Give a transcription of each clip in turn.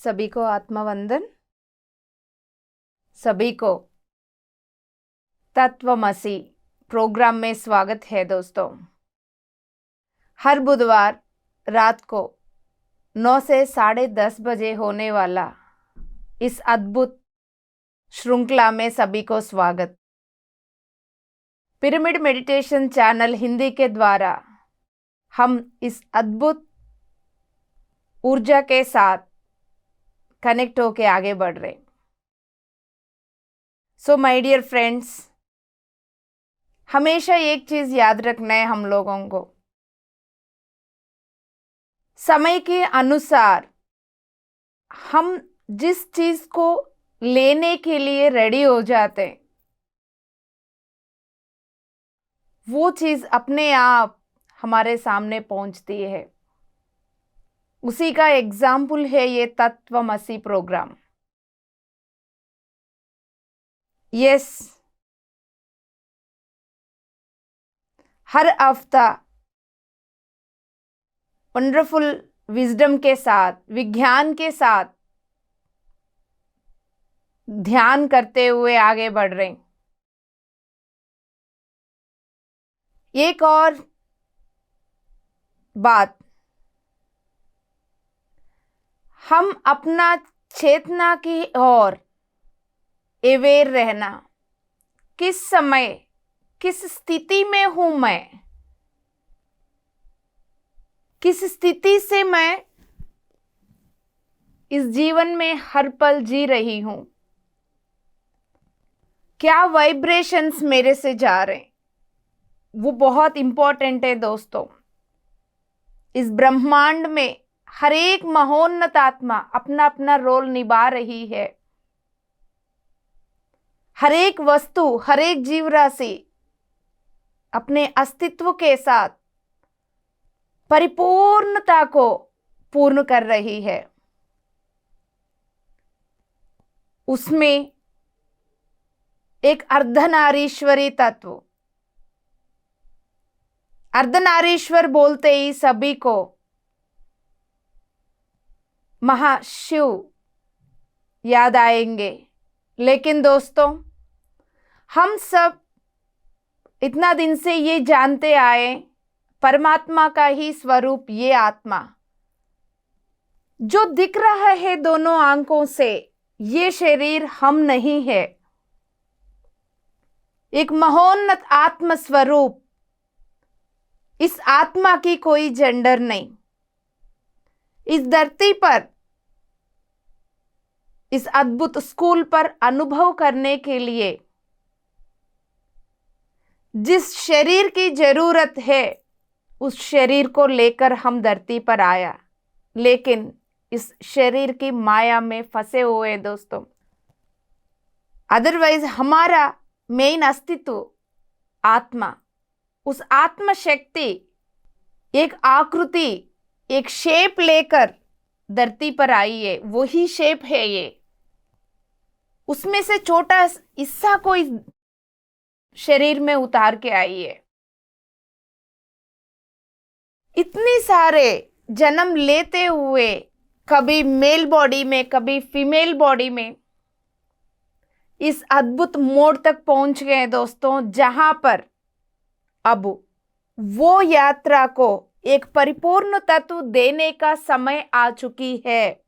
सभी को आत्मवंदन। सभी को तत्वमसी प्रोग्राम में स्वागत है दोस्तों। हर बुधवार रात को 9 से 10:30 बजे होने वाला इस अद्भुत श्रृंखला में सभी को स्वागत। पिरामिड मेडिटेशन चैनल हिंदी के द्वारा हम इस अद्भुत ऊर्जा के साथ कनेक्ट होके आगे बढ़ रहे। सो माय डियर फ्रेंड्स, हमेशा एक चीज याद रखना है हम लोगों को, समय के अनुसार हम जिस चीज को लेने के लिए रेडी हो जाते हैं वो चीज अपने आप हमारे सामने पहुंचती है। उसी का एग्जाम्पल है ये तत्वमसी प्रोग्राम। यस, हर हफ्ता वंडरफुल विजडम के साथ, विज्ञान के साथ ध्यान करते हुए आगे बढ़ रहे हैं। एक और बात, हम अपना चेतना की ओर अवेयर रहना, किस समय किस स्थिति में हूं मैं, किस स्थिति से मैं इस जीवन में हर पल जी रही हूं, क्या वाइब्रेशंस मेरे से जा रहे हैं, वो बहुत इंपॉर्टेंट है दोस्तों। इस ब्रह्मांड में हर एक महोन्नत आत्मा अपना अपना रोल निभा रही है। हर एक वस्तु, हर एक जीव राशि अपने अस्तित्व के साथ परिपूर्णता को पूर्ण कर रही है। उसमें एक अर्धनारीश्वरी तत्व, अर्धनारीश्वर बोलते ही सभी को महाशिव याद आएंगे। लेकिन दोस्तों, हम सब इतना दिन से ये जानते आए, परमात्मा का ही स्वरूप ये आत्मा जो दिख रहा है दोनों आंखों से, ये शरीर हम नहीं है। एक महोन्नत आत्म स्वरूप, इस आत्मा की कोई जेंडर नहीं। इस धरती पर, इस अद्भुत स्कूल पर अनुभव करने के लिए जिस शरीर की जरूरत है उस शरीर को लेकर हम धरती पर आया, लेकिन इस शरीर की माया में फंसे हुए हैं दोस्तों। अदरवाइज हमारा मेन अस्तित्व आत्मा, उस आत्म शक्ति एक आकृति, एक शेप लेकर धरती पर आई है। वही शेप है ये। उसमें से छोटा हिस्सा को इस शरीर में उतार के आई है। इतने सारे जन्म लेते हुए, कभी मेल बॉडी में, कभी फीमेल बॉडी में, इस अद्भुत मोड़ तक पहुंच गए हैं दोस्तों, जहां पर अब वो यात्रा को एक परिपूर्ण तत्व देने का समय आ चुकी है।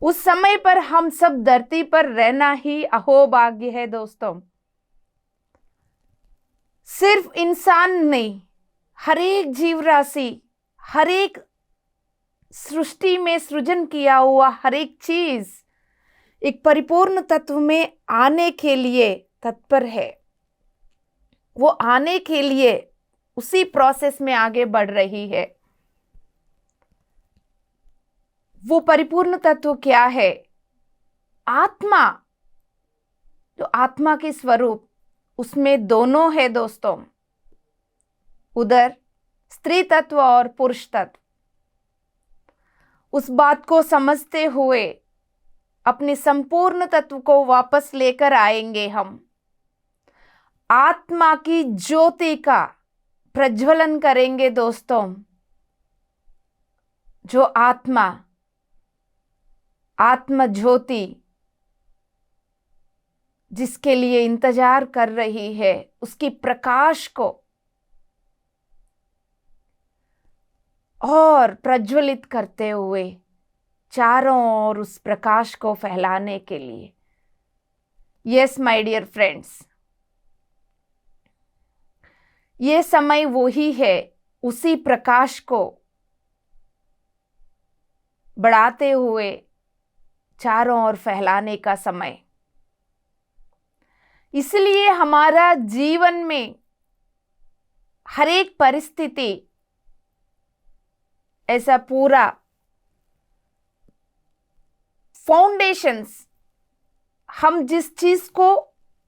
उस समय पर हम सब धरती पर रहना ही अहोभाग्य है दोस्तों। सिर्फ इंसान नहीं, हर एक जीव राशि, हर एक सृष्टि में सृजन किया हुआ हर एक चीज एक परिपूर्ण तत्व में आने के लिए तत्पर है। वो आने के लिए उसी प्रोसेस में आगे बढ़ रही है। वो परिपूर्ण तत्व क्या है? आत्मा। जो आत्मा के स्वरूप, उसमें दोनों है दोस्तों, उधर स्त्री तत्व और पुरुष तत्व। उस बात को समझते हुए अपने संपूर्ण तत्व को वापस लेकर आएंगे हम। आत्मा की ज्योति का प्रज्वलन करेंगे दोस्तों। जो आत्मा आत्म ज्योति जिसके लिए इंतजार कर रही है, उसकी प्रकाश को और प्रज्वलित करते हुए चारों ओर उस प्रकाश को फैलाने के लिए। यस माय डियर फ्रेंड्स, ये समय वही है, उसी प्रकाश को बढ़ाते हुए चारों ओर फैलाने का समय। इसलिए हमारा जीवन में हर एक परिस्थिति ऐसा पूरा फाउंडेशंस, हम जिस चीज को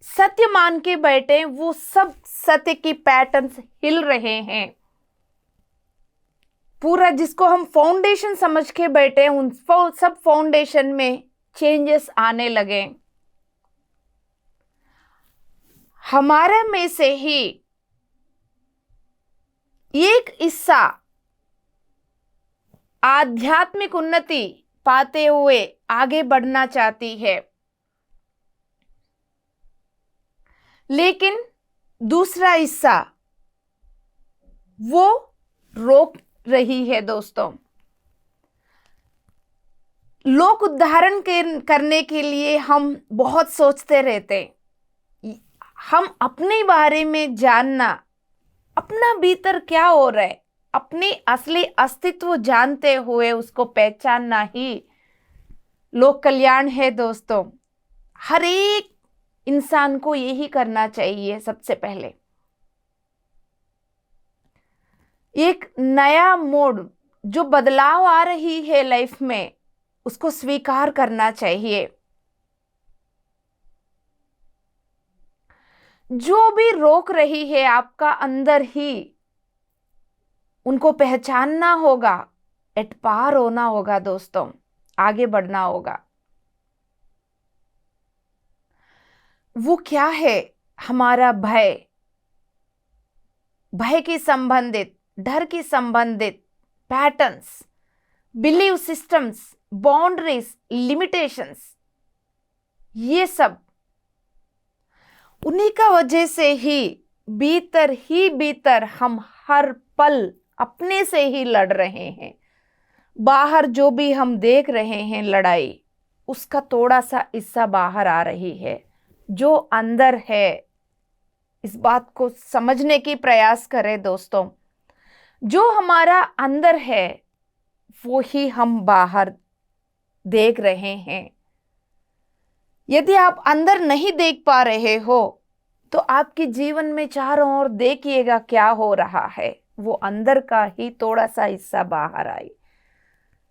सत्य मान के बैठे वो सब सत्य की पैटर्न्स हिल रहे हैं। पूरा जिसको हम फाउंडेशन समझ के बैठे उन सब फाउंडेशन में चेंजेस आने लगे। हमारे में से ही एक हिस्सा आध्यात्मिक उन्नति पाते हुए आगे बढ़ना चाहती है, लेकिन दूसरा हिस्सा वो रोक रही है। दोस्तों, लोक उद्धारण करने के लिए हम बहुत सोचते रहते, हम अपने बारे में जानना, अपना भीतर क्या हो रहा है, अपनी असली अस्तित्व जानते हुए उसको पहचानना ही लोक कल्याण है। दोस्तों, हर एक इंसान को यही करना चाहिए। सबसे पहले एक नया मोड, जो बदलाव आ रही है लाइफ में, उसको स्वीकार करना चाहिए। जो भी रोक रही है आपका अंदर ही, उनको पहचानना होगा, एट पार होना होगा। दोस्तों, आगे बढ़ना होगा। वो क्या है? हमारा भय, भय की संबंधित, डर की संबंधित patterns, believe systems, boundaries, limitations, ये सब उन्हीं का वजह से ही भीतर हम हर पल अपने से ही लड़ रहे हैं। बाहर जो भी हम देख रहे हैं लड़ाई, उसका थोड़ा सा हिस्सा बाहर आ रही है। जो अंदर है, इस बात को समझने की प्रयास करें। दोस्तों, जो हमारा अंदर है वो ही हम बाहर देख रहे हैं। यदि आप अंदर नहीं देख पा रहे हो तो आपके जीवन में चारों ओर देखिएगा क्या हो रहा है। वो अंदर का ही थोड़ा सा हिस्सा बाहर आए।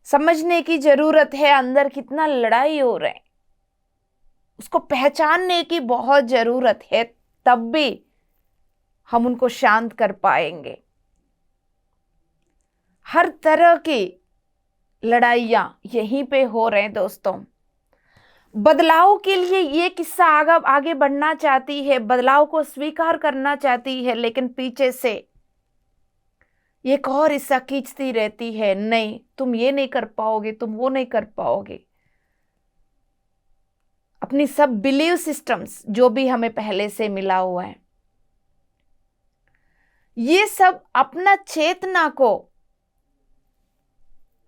समझने की जरूरत है अंदर कितना लड़ाई हो रहा है, उसको पहचानने की बहुत जरूरत है, तब भी हम उनको शांत कर पाएंगे। हर तरह की लड़ाइयां यहीं पे हो रहे हैं। दोस्तों, बदलाव के लिए ये किस्सा आगे बढ़ना चाहती है, बदलाव को स्वीकार करना चाहती है, लेकिन पीछे से एक और हिस्सा खींचती रहती है, नहीं तुम ये नहीं कर पाओगे, तुम वो नहीं कर पाओगे। अपनी सब बिलीव सिस्टम्स जो भी हमें पहले से मिला हुआ है, ये सब अपना चेतना को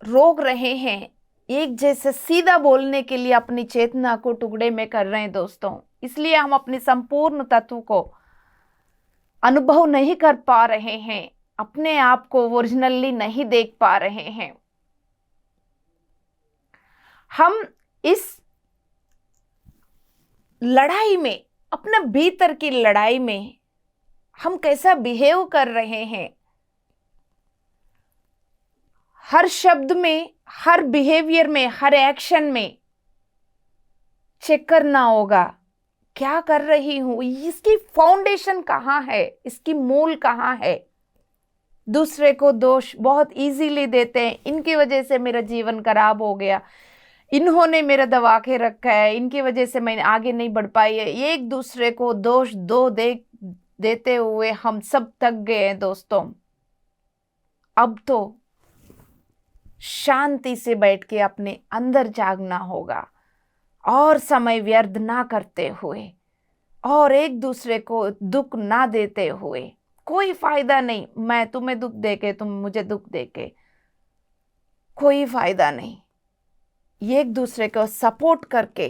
रोक रहे हैं। एक जैसे सीधा बोलने के लिए अपनी चेतना को टुकड़े में कर रहे हैं। दोस्तों, इसलिए हम अपने संपूर्ण तत्व को अनुभव नहीं कर पा रहे हैं, अपने आप को ओरिजिनली नहीं देख पा रहे हैं। हम इस लड़ाई में, अपने भीतर की लड़ाई में हम कैसा बिहेव कर रहे हैं, हर शब्द में, हर बिहेवियर में, हर एक्शन में चेक करना होगा क्या कर रही हूं, इसकी फाउंडेशन कहाँ है, इसकी मूल कहाँ है। दूसरे को दोष बहुत इजीली देते हैं, इनकी वजह से मेरा जीवन खराब हो गया, इन्होंने मेरा दबा के रखा है, इनकी वजह से मैं आगे नहीं बढ़ पाई है। एक दूसरे को दोष देते हुए हम सब थक गए हैं। दोस्तों, अब तो शांति से बैठ के अपने अंदर जागना होगा और समय व्यर्थ ना करते हुए और एक दूसरे को दुख ना देते हुए। कोई फायदा नहीं, मैं तुम्हें दुख देके तुम मुझे दुख देके, कोई फायदा नहीं। एक दूसरे को सपोर्ट करके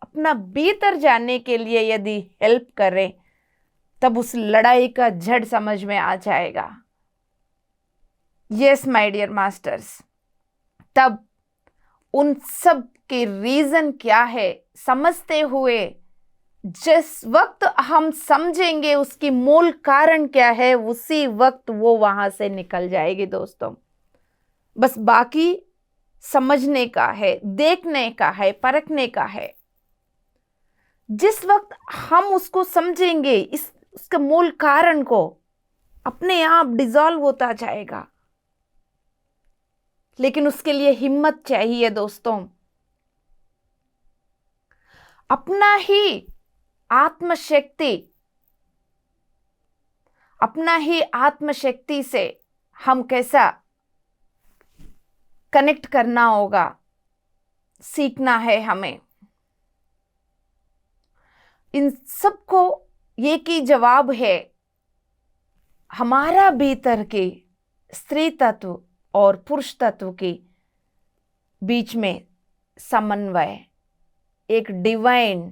अपना भीतर जानने के लिए यदि हेल्प करें तब उस लड़ाई का जड़ समझ में आ जाएगा। यस माय डियर मास्टर्स, तब उन सब के रीजन क्या है समझते हुए, जिस वक्त हम समझेंगे उसकी मूल कारण क्या है, उसी वक्त वो वहां से निकल जाएगी दोस्तों। बस बाकी समझने का है, देखने का है, परखने का है। जिस वक्त हम उसको समझेंगे, उसके मूल कारण को, अपने आप डिसॉल्व होता जाएगा। लेकिन उसके लिए हिम्मत चाहिए दोस्तों। अपना ही आत्मशक्ति से हम कैसा कनेक्ट करना होगा, सीखना है हमें। इन सबको एक ही जवाब है, हमारा भीतर के स्त्री तत्व और पुरुष तत्व के बीच में समन्वय, एक डिवाइन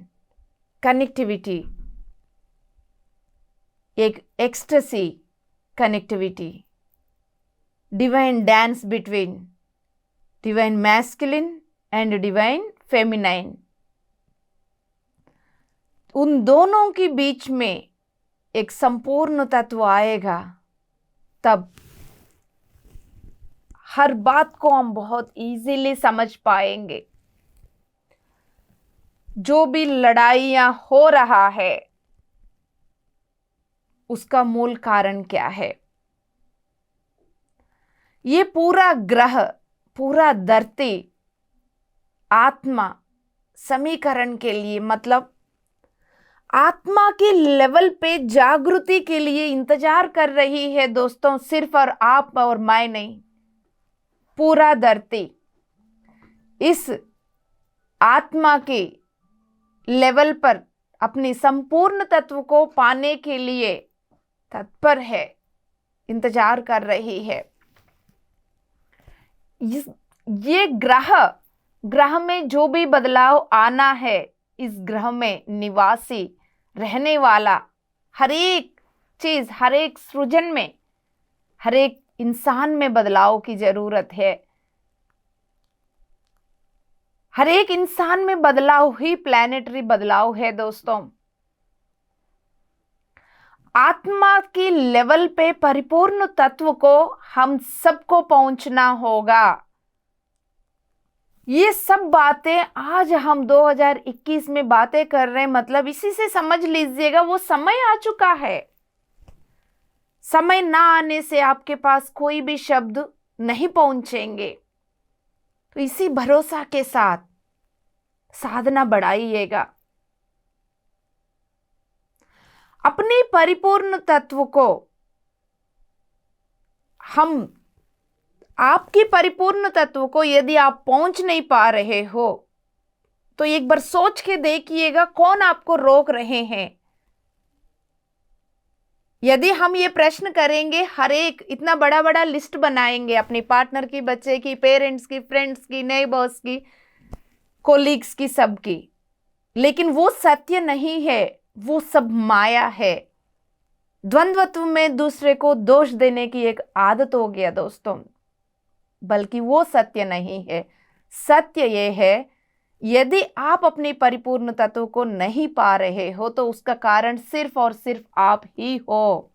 कनेक्टिविटी, एक ecstasy connectivity, divine dance between divine masculine and divine feminine. उन दोनों के बीच में एक संपूर्ण तत्व आएगा, तब हर बात को हम बहुत इजीली समझ पाएंगे। जो भी लड़ाइयां हो रहा है उसका मूल कारण क्या है। ये पूरा ग्रह, पूरा धरती आत्मा समीकरण के लिए, मतलब आत्मा के लेवल पे जागृति के लिए इंतजार कर रही है दोस्तों। सिर्फ और आप और मैं नहीं, पूरा धरती इस आत्मा के लेवल पर अपनी संपूर्ण तत्व को पाने के लिए तत्पर है, इंतजार कर रही है। ये ग्रह में जो भी बदलाव आना है, इस ग्रह में निवासी रहने वाला हर एक चीज, हर एक सृजन में, हर एक इंसान में बदलाव की जरूरत है। हर एक इंसान में बदलाव ही प्लैनेटरी बदलाव है दोस्तों। आत्मा की लेवल पे परिपूर्ण तत्व को हम सबको पहुंचना होगा। ये सब बातें आज हम 2021 में बातें कर रहे हैं, मतलब इसी से समझ लीजिएगा वो समय आ चुका है। समय ना आने से आपके पास कोई भी शब्द नहीं पहुंचेंगे। तो इसी भरोसा के साथ साधना बढ़ाइएगा। अपने परिपूर्ण तत्व को आपकी परिपूर्ण तत्व को यदि आप पहुंच नहीं पा रहे हो तो एक बार सोच के देखिएगा कौन आपको रोक रहे हैं। यदि हम ये प्रश्न करेंगे, हर एक इतना बड़ा बड़ा लिस्ट बनाएंगे अपने पार्टनर की, बच्चे की, पेरेंट्स की, फ्रेंड्स की, नेबर्स की, कोलीग्स की, सबकी, लेकिन वो सत्य नहीं है, वो सब माया है। द्वंद्वत्व में दूसरे को दोष देने की एक आदत हो गया दोस्तों, बल्कि वो सत्य नहीं है। सत्य ये है, यदि आप अपने परिपूर्ण तत्व को नहीं पा रहे हो तो उसका कारण सिर्फ और सिर्फ आप ही हो।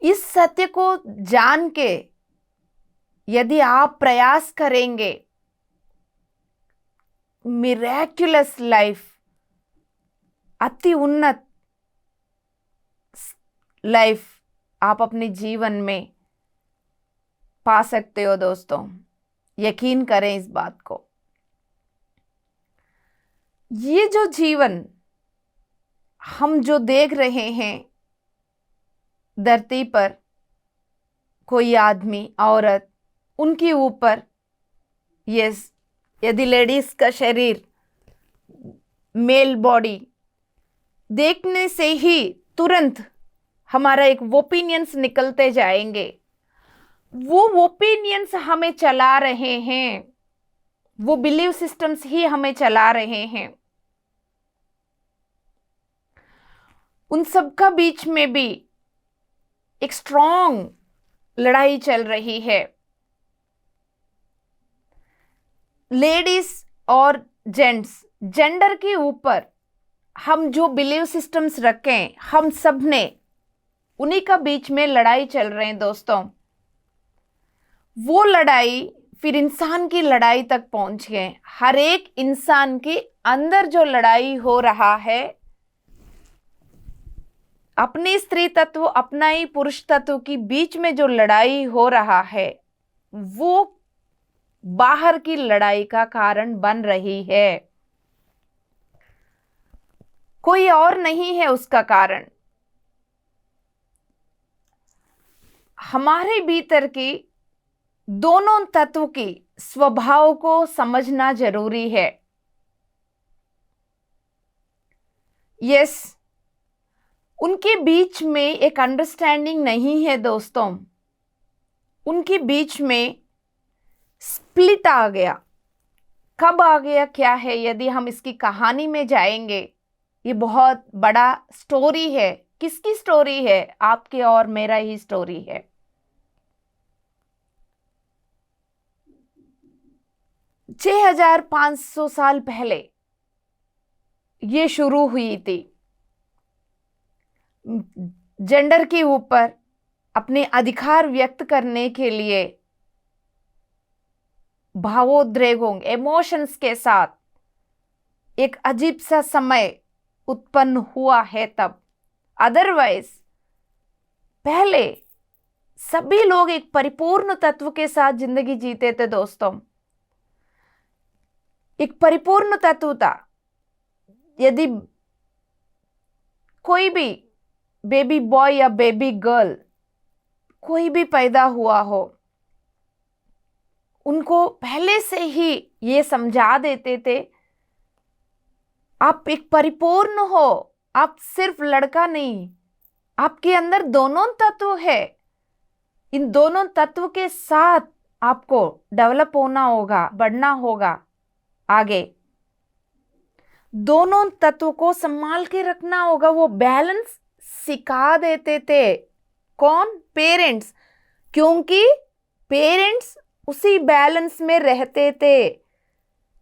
इस सत्य को जान के यदि आप प्रयास करेंगे, मिरेक्युलस लाइफ, अति उन्नत लाइफ आप अपने जीवन में पा सकते हो दोस्तों। यकीन करें इस बात को। ये जो जीवन हम जो देख रहे हैं धरती पर, कोई आदमी औरत उनके ऊपर, यस, यदि लेडीज का शरीर, मेल बॉडी देखने से ही तुरंत हमारा एक ओपिनियंस निकलते जाएंगे। वो ओपिनियंस हमें चला रहे हैं, वो बिलीव सिस्टम्स ही हमें चला रहे हैं। उन सबका बीच में भी एक स्ट्रॉन्ग लड़ाई चल रही है। लेडीज और जेंट्स, जेंडर के ऊपर हम जो बिलीव सिस्टम्स रखें, हम सब ने उन्हीं का बीच में लड़ाई चल रहे हैं दोस्तों। वो लड़ाई फिर इंसान की लड़ाई तक पहुंच गए। हर एक इंसान के अंदर जो लड़ाई हो रहा है, अपनी स्त्री तत्व अपना ही पुरुष तत्व के बीच में जो लड़ाई हो रहा है, वो बाहर की लड़ाई का कारण बन रही है, कोई और नहीं है उसका कारण। हमारे भीतर की दोनों तत्व की स्वभाव को समझना जरूरी है। यस, उनके बीच में एक अंडरस्टैंडिंग नहीं है दोस्तों। उनके बीच में स्प्लिट आ गया। कब आ गया, क्या है, यदि हम इसकी कहानी में जाएंगे, ये बहुत बड़ा स्टोरी है। किसकी स्टोरी है? आपके और मेरा ही स्टोरी है। छह 6500 साल पहले ये शुरू हुई थी। जेंडर के ऊपर अपने अधिकार व्यक्त करने के लिए भावोद्वेगों, इमोशंस के साथ एक अजीब सा समय उत्पन्न हुआ है तब। अदरवाइज पहले सभी लोग एक परिपूर्ण तत्व के साथ जिंदगी जीते थे दोस्तों। एक परिपूर्ण तत्व था। यदि कोई भी बेबी बॉय या बेबी गर्ल कोई भी पैदा हुआ हो, उनको पहले से ही ये समझा देते थे, आप एक परिपूर्ण हो, आप सिर्फ लड़का नहीं, आपके अंदर दोनों तत्व है। इन दोनों तत्व के साथ आपको डेवलप होना होगा, बढ़ना होगा आगे। दोनों तत्व को संभाल के रखना होगा। वो बैलेंस सिखा देते थे। कौन? पेरेंट्स। क्योंकि पेरेंट्स उसी बैलेंस में रहते थे,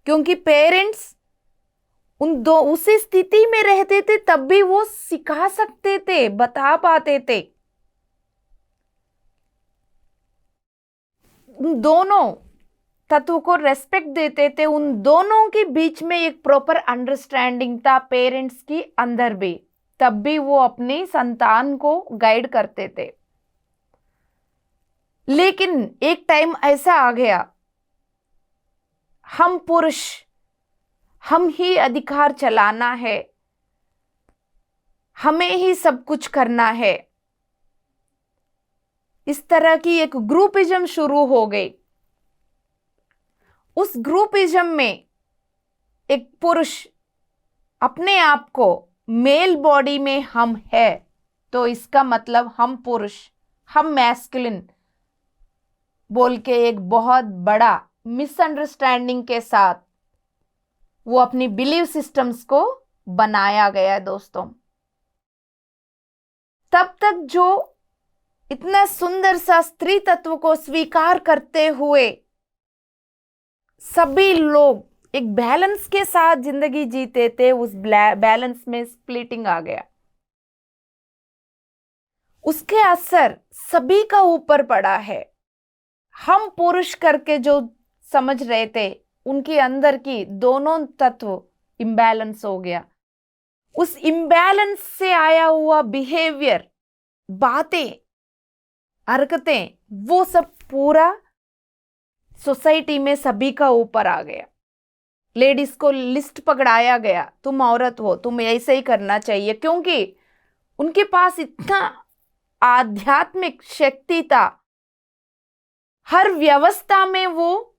क्योंकि पेरेंट्स उसी स्थिति में रहते थे, तब भी वो सिखा सकते थे, बता पाते थे। उन दोनों तत्व को रेस्पेक्ट देते थे। उन दोनों के बीच में एक प्रॉपर अंडरस्टैंडिंग था पेरेंट्स की अंदर भी, तब भी वो अपनी संतान को गाइड करते थे। लेकिन एक टाइम ऐसा आ गया, हम पुरुष, हम ही अधिकार चलाना है, हमें ही सब कुछ करना है। इस तरह की एक ग्रुपिज्म शुरू हो गई। उस ग्रुपिज्म में एक पुरुष अपने आप को मेल बॉडी में हम है, तो इसका मतलब हम पुरुष, हम मैस्कुलिन बोल के एक बहुत बड़ा मिसअंडरस्टैंडिंग के साथ वो अपनी बिलीव सिस्टम्स को बनाया गया है दोस्तों। तब तक जो इतना सुंदर सा स्त्री तत्व को स्वीकार करते हुए सभी लोग एक बैलेंस के साथ जिंदगी जीते थे, उस बैलेंस में स्प्लिटिंग आ गया। उसके असर सभी का ऊपर पड़ा है। हम पुरुष करके जो समझ रहे थे, उनके अंदर की दोनों तत्व इम्बैलेंस हो गया। उस इम्बैलेंस से आया हुआ बिहेवियर, बातें, हरकतें, वो सब पूरा सोसाइटी में सभी का ऊपर आ गया। लेडीज को लिस्ट पकड़ाया गया, तुम औरत हो, तुम्हें ऐसे ही करना चाहिए, क्योंकि उनके पास इतना आध्यात्मिक शक्ति था हर व्यवस्था में वो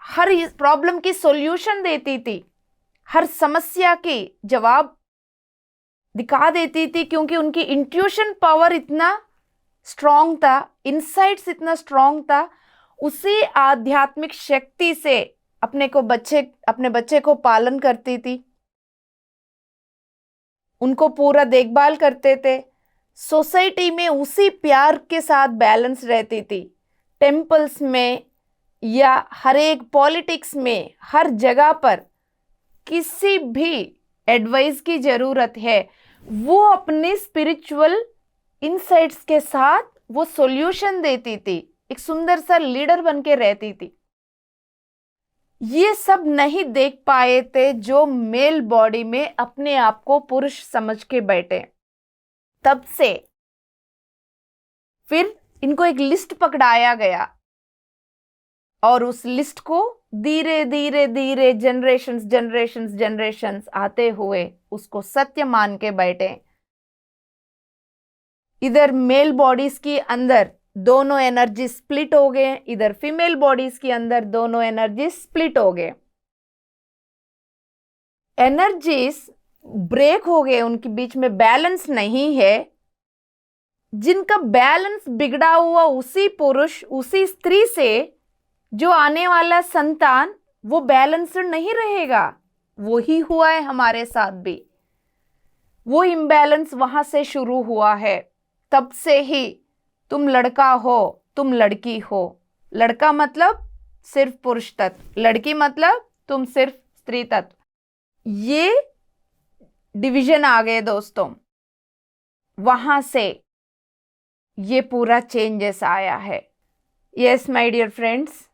हर प्रॉब्लम की सॉल्यूशन देती थी, हर समस्या के जवाब दिखा देती थी, क्योंकि उनकी इंट्यूशन पावर इतना स्ट्रांग था, इनसाइट्स इतना स्ट्रांग था। उसी आध्यात्मिक शक्ति से अपने बच्चे को पालन करती थी, उनको पूरा देखभाल करते थे। सोसाइटी में उसी प्यार के साथ बैलेंस रहती थी। टेम्पल्स में या हर एक पॉलिटिक्स में, हर जगह पर किसी भी एडवाइस की जरूरत है, वो अपने स्पिरिचुअल इनसाइट्स के साथ वो सॉल्यूशन देती थी, एक सुंदर सा लीडर बन के रहती थी। ये सब नहीं देख पाए थे जो मेल बॉडी में अपने आप को पुरुष समझ के बैठे। तब से फिर इनको एक लिस्ट पकड़ाया गया और उस लिस्ट को धीरे धीरे धीरे जनरेशंस आते हुए उसको सत्य मान के बैठे। इधर मेल बॉडीज के अंदर दोनों एनर्जी स्प्लिट हो गए, इधर फीमेल बॉडीज के अंदर दोनों एनर्जी स्प्लिट हो गए। एनर्जीज ब्रेक हो गए, उनके बीच में बैलेंस नहीं है। जिनका बैलेंस बिगड़ा हुआ, उसी पुरुष उसी स्त्री से जो आने वाला संतान वो बैलेंस्ड नहीं रहेगा। वो ही हुआ है हमारे साथ भी, वो इम्बैलेंस वहां से शुरू हुआ है। तब से ही तुम लड़का हो, तुम लड़की हो। लड़का मतलब सिर्फ पुरुष तत्व, लड़की मतलब तुम सिर्फ स्त्री तत्व। ये डिवीजन आ गए दोस्तों, वहां से ये पूरा चेंजेस आया है। यस माय डियर फ्रेंड्स,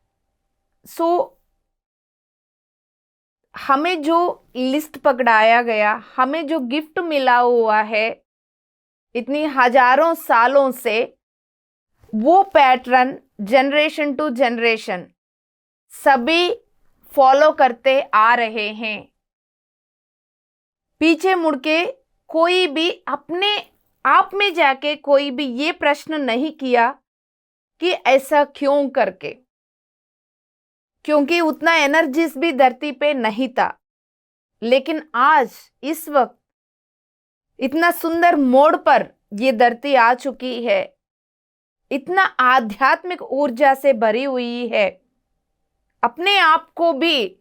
सो हमें जो लिस्ट पकड़ाया गया, हमें जो गिफ्ट मिला हुआ है इतनी हजारों सालों से, वो पैटर्न जनरेशन टू जनरेशन सभी फॉलो करते आ रहे हैं। पीछे मुड़ के कोई भी अपने आप में जाके कोई भी ये प्रश्न नहीं किया कि ऐसा क्यों करके, क्योंकि उतना एनर्जीज भी धरती पे नहीं था। लेकिन आज इस वक्त इतना सुंदर मोड़ पर ये धरती आ चुकी है, इतना आध्यात्मिक ऊर्जा से भरी हुई है, अपने आप को भी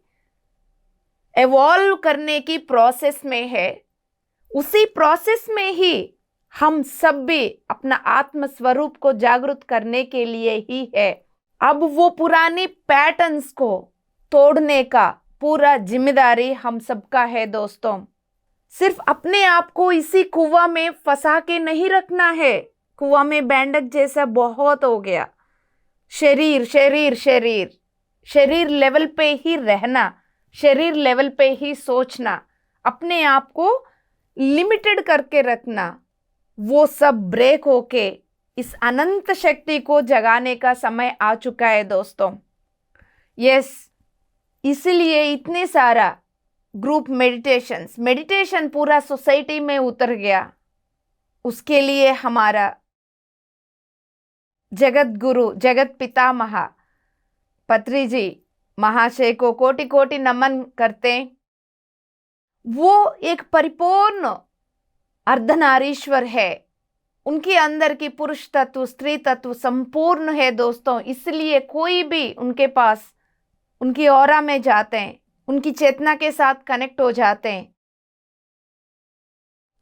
एवॉल्व करने की प्रोसेस में है। उसी प्रोसेस में ही हम सब भी अपना आत्म स्वरूप को जागृत करने के लिए ही है। अब वो पुरानी पैटर्न्स को तोड़ने का पूरा जिम्मेदारी हम सबका है दोस्तों। सिर्फ अपने आप को इसी कुआं में फंसा के नहीं रखना है। कुआं में बैंडक जैसा बहुत हो गया। शरीर शरीर शरीर शरीर लेवल पे ही रहना, शरीर लेवल पे ही सोचना, अपने आप को लिमिटेड करके रखना, वो सब ब्रेक होके इस अनंत शक्ति को जगाने का समय आ चुका है दोस्तों। यस, इसलिए इतने सारा ग्रुप मेडिटेशन पूरा सोसाइटी में उतर गया। उसके लिए हमारा जगत गुरु, जगत पितामह पत्री जी महाशय को कोटि कोटि नमन करते। वो एक परिपूर्ण अर्धनारीश्वर है, उनके अंदर की पुरुष तत्व स्त्री तत्व संपूर्ण है दोस्तों। इसलिए कोई भी उनके पास, उनकी ऑरा में जाते हैं, उनकी चेतना के साथ कनेक्ट हो जाते हैं,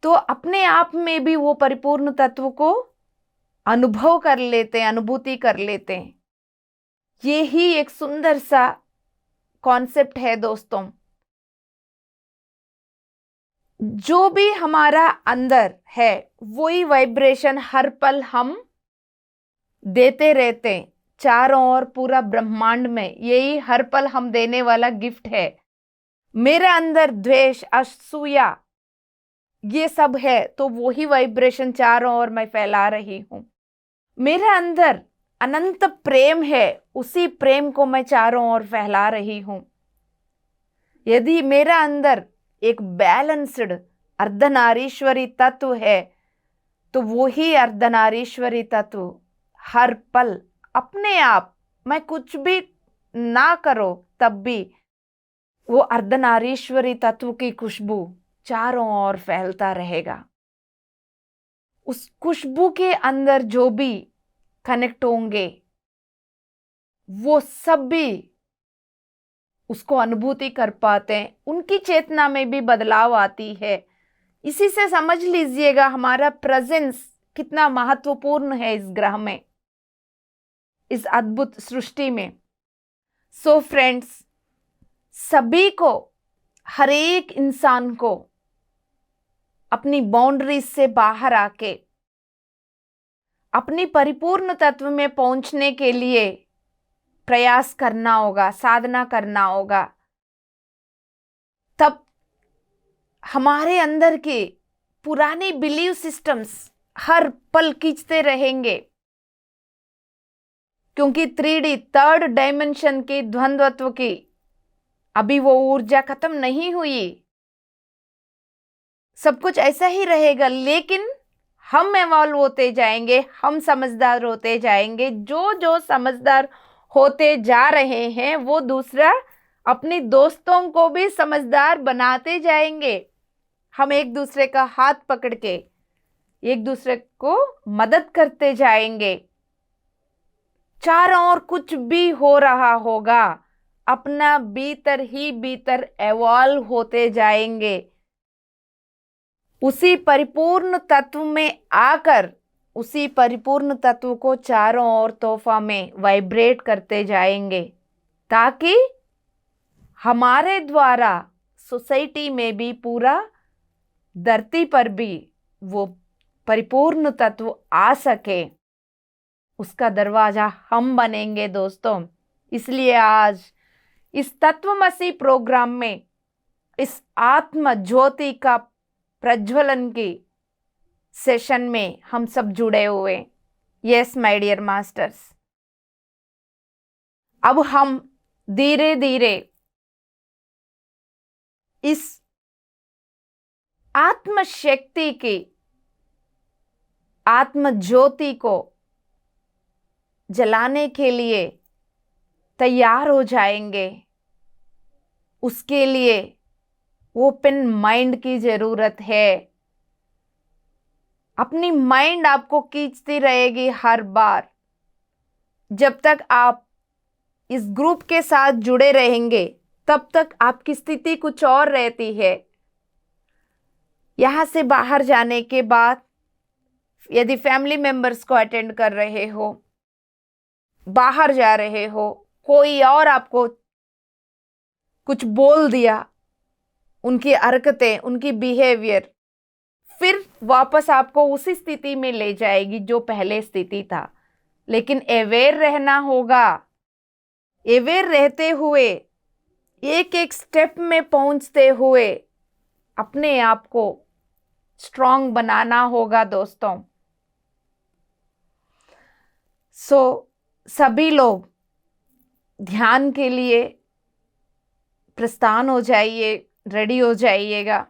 तो अपने आप में भी वो परिपूर्ण तत्व को अनुभव कर लेते हैं, अनुभूति कर लेते हैं। ये ही एक सुंदर सा कॉन्सेप्ट है दोस्तों। जो भी हमारा अंदर है वही वाइब्रेशन हर पल हम देते रहते हैं चारों ओर, पूरा ब्रह्मांड में यही हर पल हम देने वाला गिफ्ट है। मेरे अंदर द्वेष, असूया ये सब है, तो वही वाइब्रेशन चारों ओर मैं फैला रही हूं। मेरे अंदर अनंत प्रेम है, उसी प्रेम को मैं चारों ओर फैला रही हूं। यदि मेरा अंदर एक बैलेंस्ड अर्धनारीश्वरी तत्व है, तो वही अर्धनारीश्वरी तत्व हर पल अपने आप मैं कुछ भी ना करो तब भी वो अर्धनारीश्वरी तत्व की खुशबू चारों ओर फैलता रहेगा। उस खुशबू के अंदर जो भी कनेक्ट होंगे वो सब भी उसको अनुभूति कर पाते हैं, उनकी चेतना में भी बदलाव आती है। इसी से समझ लीजिएगा हमारा प्रेजेंस कितना महत्वपूर्ण है इस ग्रह में, इस अद्भुत सृष्टि में। सो फ्रेंड्स, सभी को, हर एक इंसान को अपनी बाउंड्रीज से बाहर आके अपनी परिपूर्ण तत्व में पहुंचने के लिए प्रयास करना होगा, साधना करना होगा। तब हमारे अंदर के पुराने बिलीव सिस्टम्स हर पल खींचते रहेंगे, क्योंकि 3D थर्ड डायमेंशन की द्वंद्वत्व की अभी वो ऊर्जा खत्म नहीं हुई। सब कुछ ऐसा ही रहेगा, लेकिन हम इवॉल्व होते जाएंगे, हम समझदार होते जाएंगे। जो जो समझदार होते जा रहे हैं वो दूसरा अपने दोस्तों को भी समझदार बनाते जाएंगे। हम एक दूसरे का हाथ पकड़ के एक दूसरे को मदद करते जाएंगे। चारों ओर कुछ भी हो रहा होगा, अपना भीतर ही भीतर इवॉल्व होते जाएंगे। उसी परिपूर्ण तत्व में आकर उसी परिपूर्ण तत्व को चारों ओर तोहफा में वाइब्रेट करते जाएंगे, ताकि हमारे द्वारा सोसाइटी में भी, पूरा धरती पर भी वो परिपूर्ण तत्व आ सके। उसका दरवाजा हम बनेंगे दोस्तों। इसलिए आज इस तत्वमसी प्रोग्राम में इस आत्म ज्योति का प्रज्वलन की सेशन में हम सब जुड़े हुए। यस माय डियर मास्टर्स, अब हम धीरे धीरे इस आत्म शक्ति की, आत्म ज्योति को जलाने के लिए तैयार हो जाएंगे। उसके लिए ओपन माइंड की जरूरत है। अपनी माइंड आपको खींचती रहेगी हर बार। जब तक आप इस ग्रुप के साथ जुड़े रहेंगे तब तक आपकी स्थिति कुछ और रहती है। यहां से बाहर जाने के बाद यदि फैमिली मेंबर्स को अटेंड कर रहे हो, बाहर जा रहे हो, कोई और आपको कुछ बोल दिया, उनकी हरकतें, उनकी बिहेवियर फिर वापस आपको उसी स्थिति में ले जाएगी जो पहले स्थिति था। लेकिन अवेयर रहना होगा। अवेयर रहते हुए, एक एक स्टेप में पहुंचते हुए अपने आप को स्ट्रांग बनाना होगा दोस्तों। सभी लोग ध्यान के लिए प्रस्थान हो जाइए, रेडी हो जाइएगा।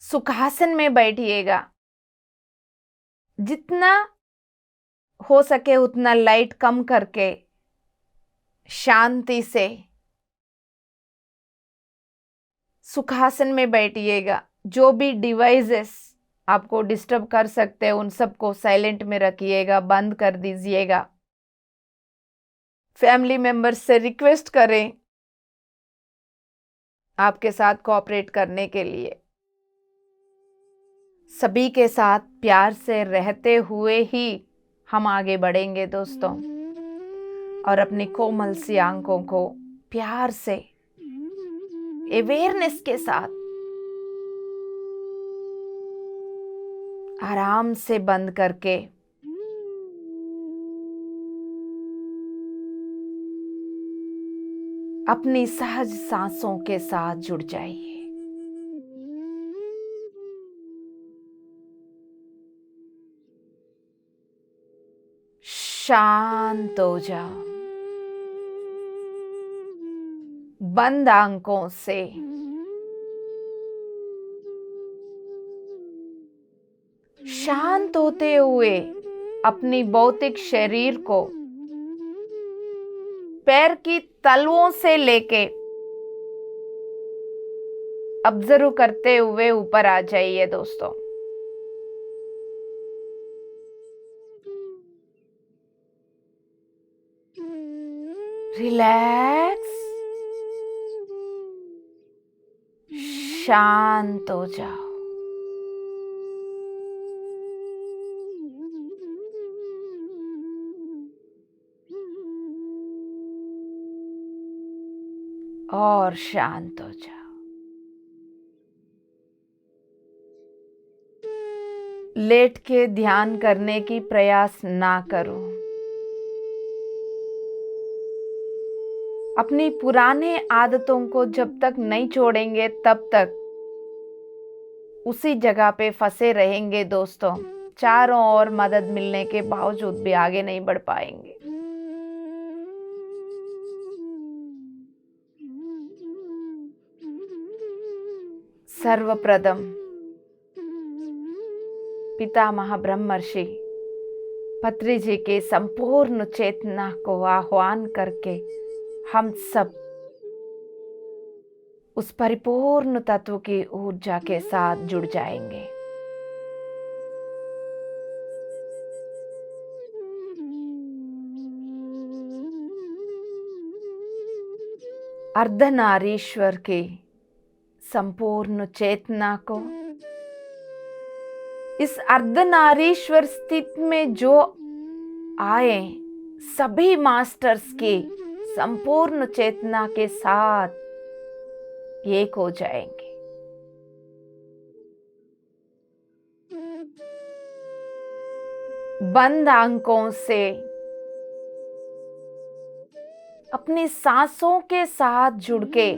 सुखासन में बैठिएगा। जितना हो सके उतना लाइट कम करके शांति से सुखासन में बैठिएगा। जो भी डिवाइसेस आपको डिस्टर्ब कर सकते हैं उन सबको साइलेंट में रखिएगा, बंद कर दीजिएगा। फैमिली मेंबर्स से रिक्वेस्ट करें आपके साथ कोऑपरेट करने के लिए। सभी के साथ प्यार से रहते हुए ही हम आगे बढ़ेंगे दोस्तों, और अपनी कोमल सी आंखों को प्यार से, अवेयरनेस के साथ आराम से बंद करके अपनी सहज सांसों के साथ जुड़ जाइए। शांत हो जाओ। बंद आंखों से शांत होते हुए अपनी भौतिक शरीर को पैर की तलवों से लेके ऑब्जर्व करते हुए ऊपर आ जाइए दोस्तों। रिलैक्स, शांत हो जाओ। और शांत हो जाओ। लेट के ध्यान करने की प्रयास ना करो। अपनी पुराने आदतों को जब तक नहीं छोड़ेंगे तब तक उसी जगह पे फंसे रहेंगे दोस्तों। चारों ओर मदद मिलने के बावजूद भी आगे नहीं बढ़ पाएंगे। सर्वप्रथम पितामह ब्रह्मर्षि पत्री जी के संपूर्ण चेतना को आह्वान करके हम सब उस परिपूर्ण तत्व की ऊर्जा के साथ जुड़ जाएंगे। अर्धनारीश्वर की संपूर्ण चेतना को इस अर्धनारीश्वर स्थिति में जो आए सभी मास्टर्स की संपूर्ण चेतना के साथ एक हो जाएंगे। बंद आंखों से अपनी सांसों के साथ जुड़ के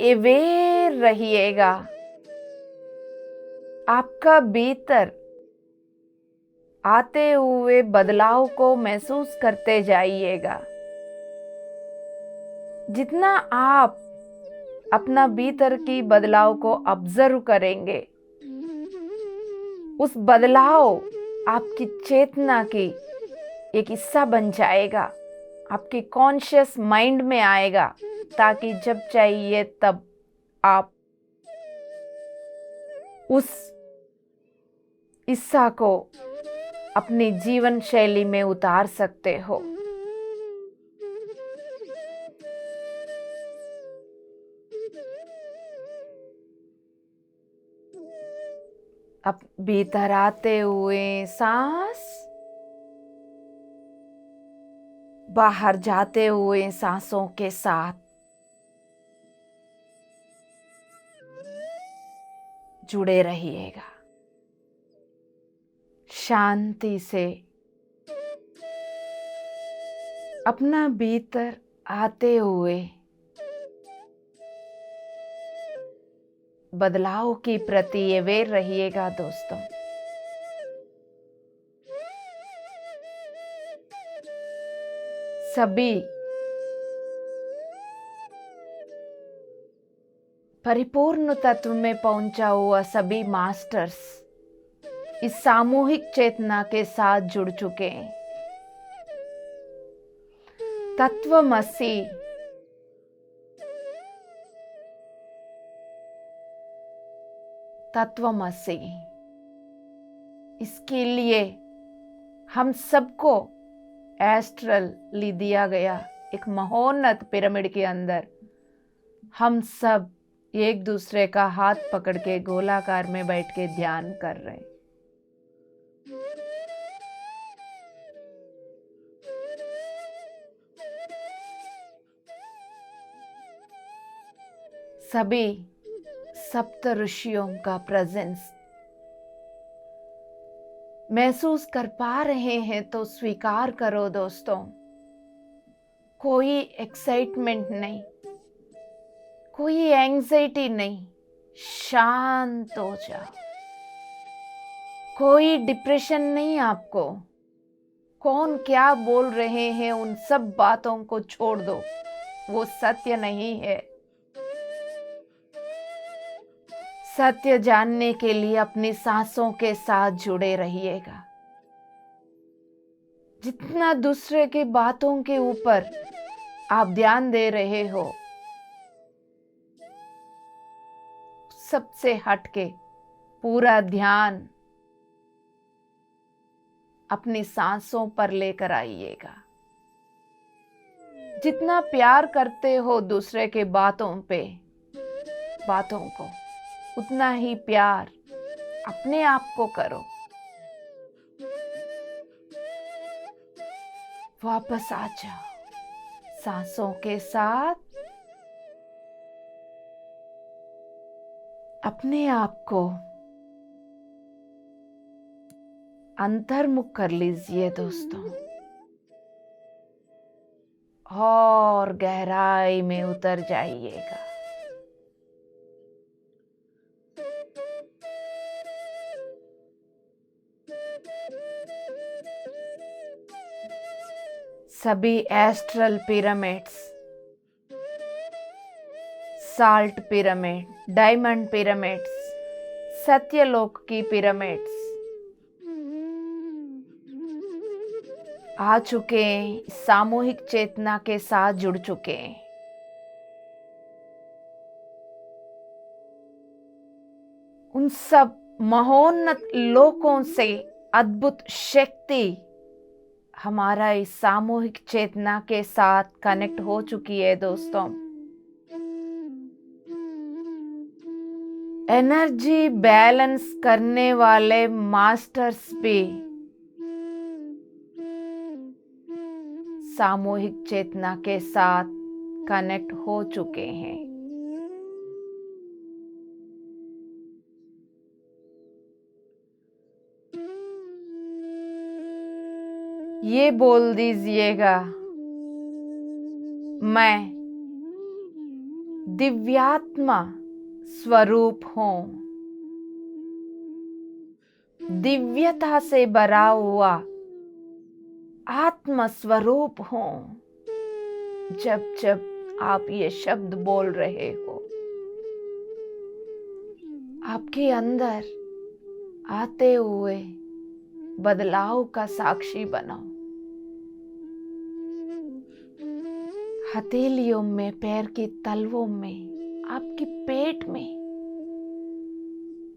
अवेयर रहिएगा। आपका भीतर आते हुए बदलाव को महसूस करते जाइएगा। जितना आप अपना भीतर की बदलाव को ऑब्जर्व करेंगे, उस बदलाव आपकी चेतना की एक हिस्सा बन जाएगा, आपके कॉन्शियस माइंड में आएगा, ताकि जब चाहिए तब आप उस हिस्सा को अपनी जीवन शैली में उतार सकते हो। अब भीतर आते हुए सांस, बाहर जाते हुए सांसों के साथ जुड़े रहिएगा। शांति से अपना भीतर आते हुए बदलाव की प्रति अवेयर रहिएगा दोस्तों। सभी परिपूर्ण तत्व में पहुंचा हुआ सभी मास्टर्स इस सामूहिक चेतना के साथ जुड़ चुके हैं। तत्वमसि तत्वमसि, इसके लिए हम सबको एस्ट्रली दिया गया एक महोन्नत पिरामिड के अंदर हम सब एक दूसरे का हाथ पकड़ के गोलाकार में बैठ के ध्यान कर रहे हैं। सभी सप्त ऋषियों का प्रेजेंस महसूस कर पा रहे हैं तो स्वीकार करो दोस्तों। कोई एक्साइटमेंट नहीं, कोई एंजाइटी नहीं, शांत हो जाओ। कोई डिप्रेशन नहीं आपको। कौन क्या बोल रहे हैं उन सब बातों को छोड़ दो, वो सत्य नहीं है। सत्य जानने के लिए अपनी सांसों के साथ जुड़े रहिएगा। जितना दूसरे की बातों के ऊपर आप ध्यान दे रहे हो, सबसे हटके पूरा ध्यान अपनी सांसों पर लेकर आइएगा। जितना प्यार करते हो दूसरे के बातों को, उतना ही प्यार अपने आप को करो। वापस आ जाओ सांसों के साथ। अपने आप को अंतर्मुख कर लीजिए दोस्तों, और गहराई में उतर जाइएगा। सभी astral pyramids, salt pyramid, diamond pyramids, Satyalok की पिरामिड्स आ चुके हैं, सामूहिक चेतना के साथ जुड़ चुके हैं। उन सब महोन्नत लोकों से अद्भुत शक्ति हमारा इस सामूहिक चेतना के साथ कनेक्ट हो चुकी है दोस्तों। एनर्जी बैलेंस करने वाले मास्टर्स भी सामूहिक चेतना के साथ कनेक्ट हो चुके हैं। ये बोल दीजिएगा, मैं दिव्यात्मा स्वरूप हूं, दिव्यता से भरा हुआ आत्म स्वरूप हूं। जब जब आप ये शब्द बोल रहे हो, आपके अंदर आते हुए बदलाव का साक्षी बनो। हथेलियों में, पैर की तलवों में, आपके पेट में,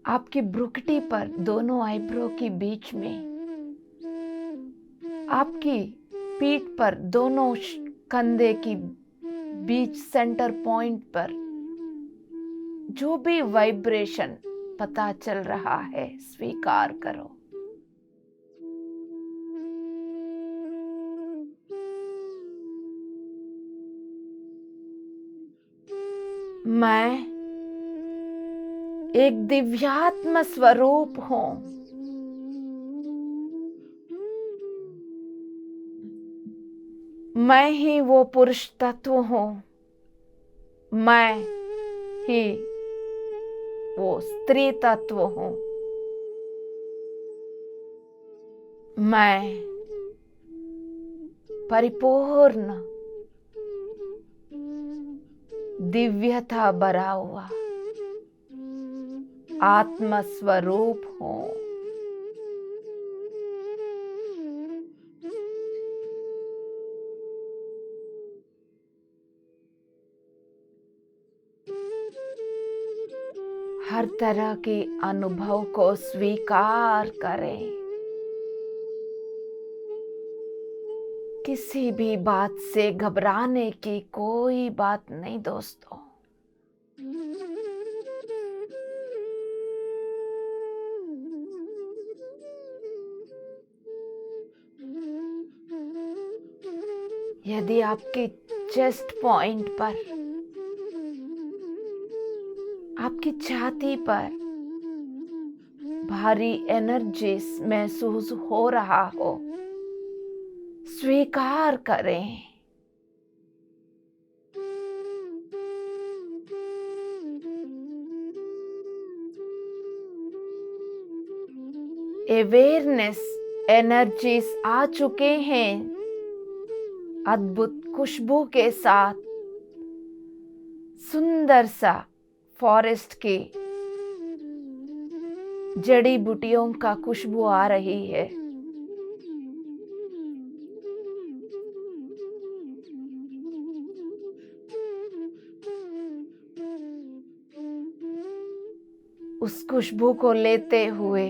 आपकी भ्रुकुटी पर, दोनों आईब्रो के बीच में, आपकी पीठ पर, दोनों कंधे की बीच सेंटर पॉइंट पर जो भी वाइब्रेशन पता चल रहा है, स्वीकार करो। मैं एक दिव्यात्म स्वरूप हूं। मैं ही वो पुरुष तत्व हूं। मैं ही वो स्त्री तत्व हूं। मैं परिपूर्ण दिव्यता भरा हुआ आत्म स्वरूप हूं। हर तरह के अनुभव को स्वीकार करें। किसी भी बात से घबराने की कोई बात नहीं दोस्तों। यदि आपके चेस्ट पॉइंट पर, आपकी छाती पर भारी एनर्जी महसूस हो रहा हो, स्वीकार करें। अवेयरनेस एनर्जीज आ चुके हैं अद्भुत खुशबू के साथ। सुंदर सा फॉरेस्ट के जड़ी बूटियों का खुशबू आ रही है। उस खुशबू को लेते हुए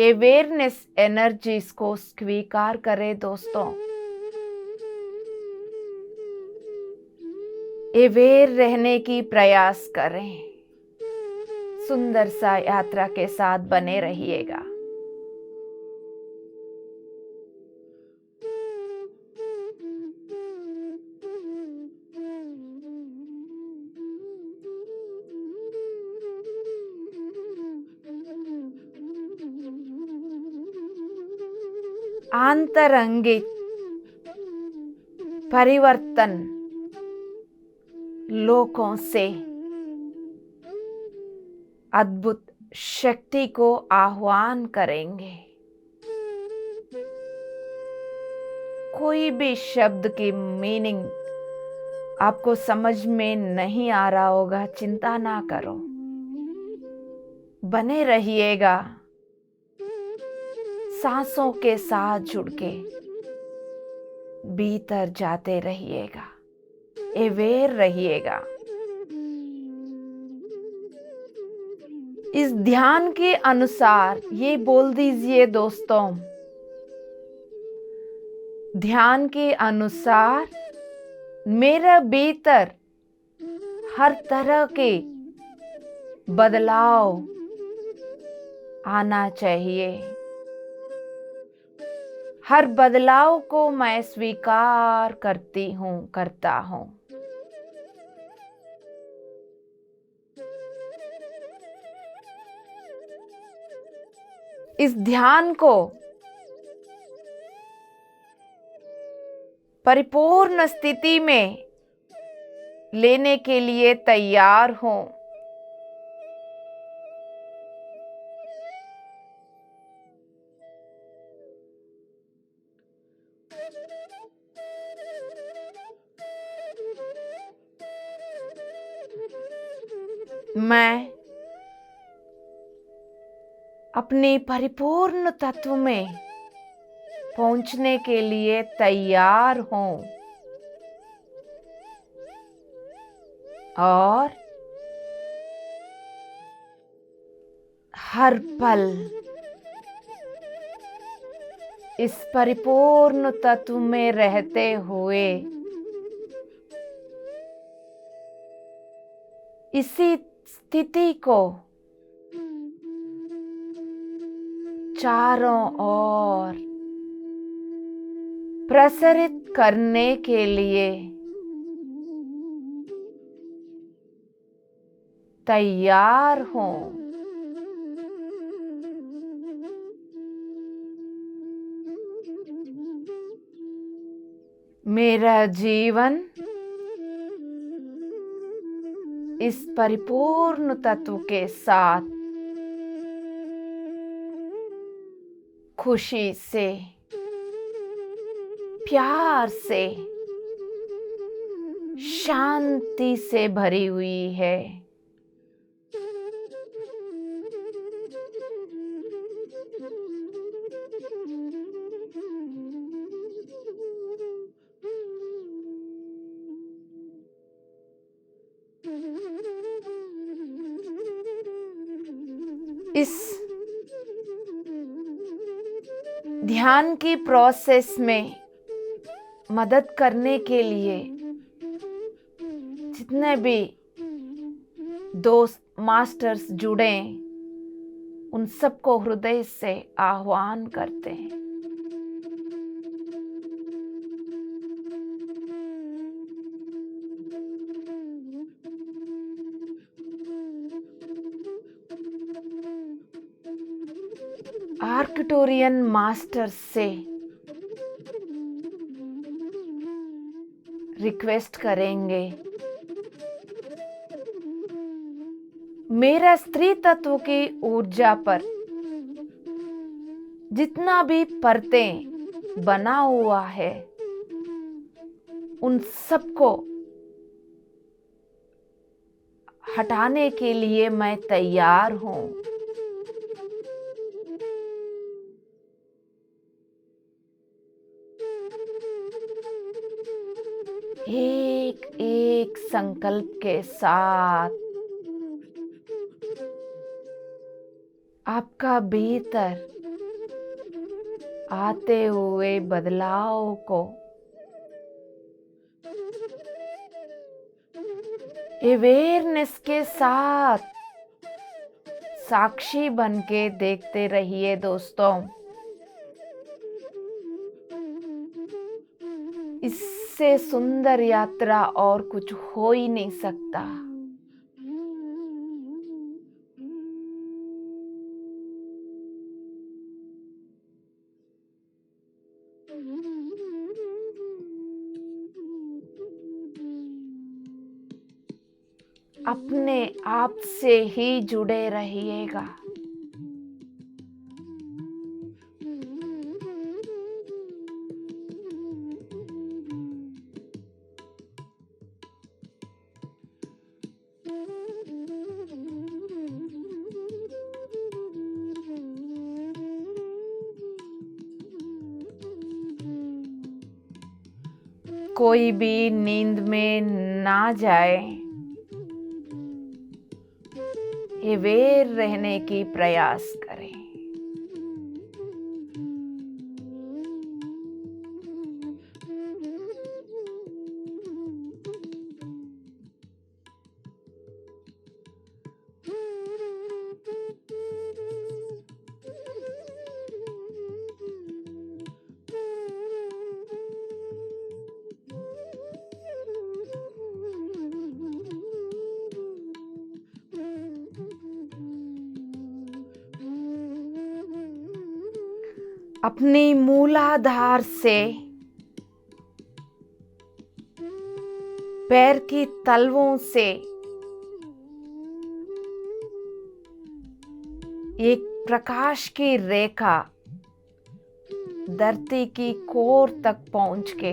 अवेयरनेस एनर्जीज को स्वीकार करें दोस्तों। अवेयर रहने की प्रयास करें। सुंदर सा यात्रा के साथ बने रहिएगा। आंतरंगिक परिवर्तन लोकों से अद्भुत शक्ति को आह्वान करेंगे। कोई भी शब्द की मीनिंग आपको समझ में नहीं आ रहा होगा, चिंता ना करो, बने रहिएगा। सांसों के साथ जुड़ के भीतर जाते रहिएगा, अवेयर रहिएगा। इस ध्यान के अनुसार ये बोल दीजिए दोस्तों, ध्यान के अनुसार मेरा भीतर हर तरह के बदलाव आना चाहिए। हर बदलाव को मैं स्वीकार करती हूँ, करता हूँ। इस ध्यान को परिपूर्ण स्थिति में लेने के लिए तैयार हो। मैं अपने परिपूर्ण तत्व में पहुंचने के लिए तैयार हूं और हर पल इस परिपूर्ण तत्व में रहते हुए इसी स्थिति को चारों ओर प्रसारित करने के लिए तैयार हूं। मेरा जीवन इस परिपूर्ण तत्व के साथ खुशी से, प्यार से, शांति से भरी हुई है। इस ध्यान की प्रोसेस में मदद करने के लिए जितने भी दोस्त मास्टर्स जुड़े उन सबको हृदय से आह्वान करते हैं। आर्कटूरियन मास्टर्स से रिक्वेस्ट करेंगे, मेरा स्त्री तत्व की ऊर्जा पर जितना भी परतें बना हुआ है उन सबको हटाने के लिए मैं तैयार हूं। एक एक संकल्प के साथ आपका भीतर आते हुए बदलाव को अवेयरनेस के साथ साक्षी बन के देखते रहिए दोस्तों। इससे सुंदर यात्रा और कुछ हो ही नहीं सकता। अपने आप से ही जुड़े रहिएगा। कोई भी नींद में ना जाए, अवेयर रहने की प्रयास करें। अपनी मूलाधार से पैर की तलवों से एक प्रकाश की रेखा धरती की कोर तक पहुंच के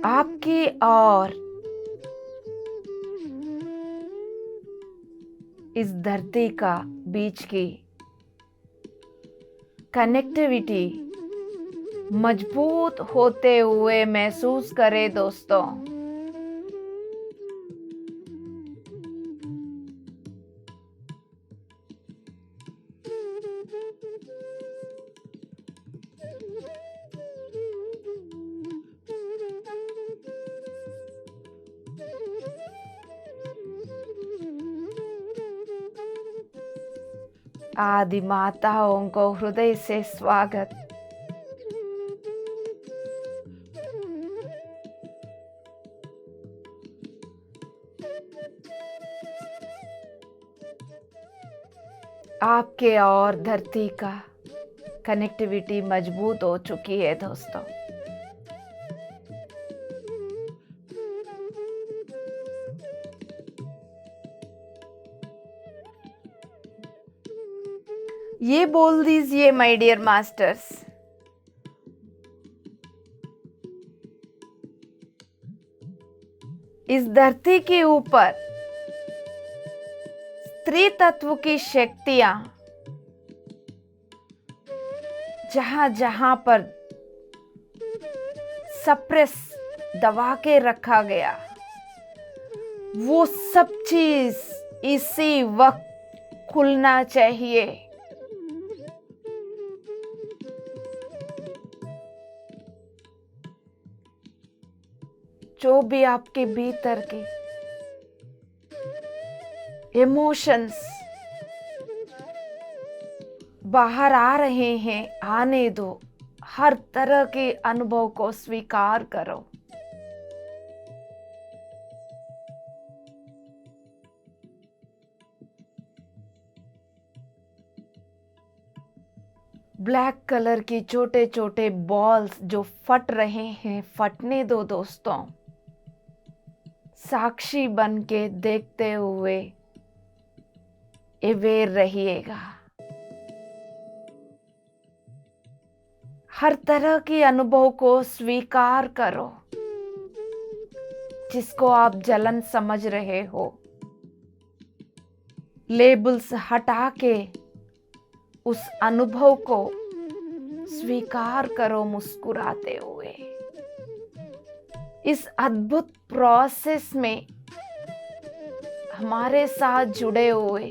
आपकी और इस धरती का बीच की कनेक्टिविटी मजबूत होते हुए महसूस करें दोस्तों। आदि माताओं को हृदय से स्वागत। आपके और धरती का कनेक्टिविटी मजबूत हो चुकी है दोस्तों। ये बोल दीजिए माय डियर मास्टर्स, इस धरती के ऊपर स्त्री तत्व की शक्तियां जहां जहां पर सप्रेस दबा के रखा गया, वो सब चीज इसी वक्त खुलना चाहिए। जो भी आपके भीतर के इमोशंस बाहर आ रहे हैं, आने दो। हर तरह के अनुभव को स्वीकार करो। ब्लैक कलर की छोटे छोटे बॉल्स जो फट रहे हैं, फटने दो दोस्तों। साक्षी बन के देखते हुए अवेयर रहिएगा। हर तरह के अनुभव को स्वीकार करो जिसको आप जलन समझ रहे हो। लेबल्स हटा के उस अनुभव को स्वीकार करो मुस्कुराते हुए। इस अद्भुत प्रोसेस में हमारे साथ जुड़े हुए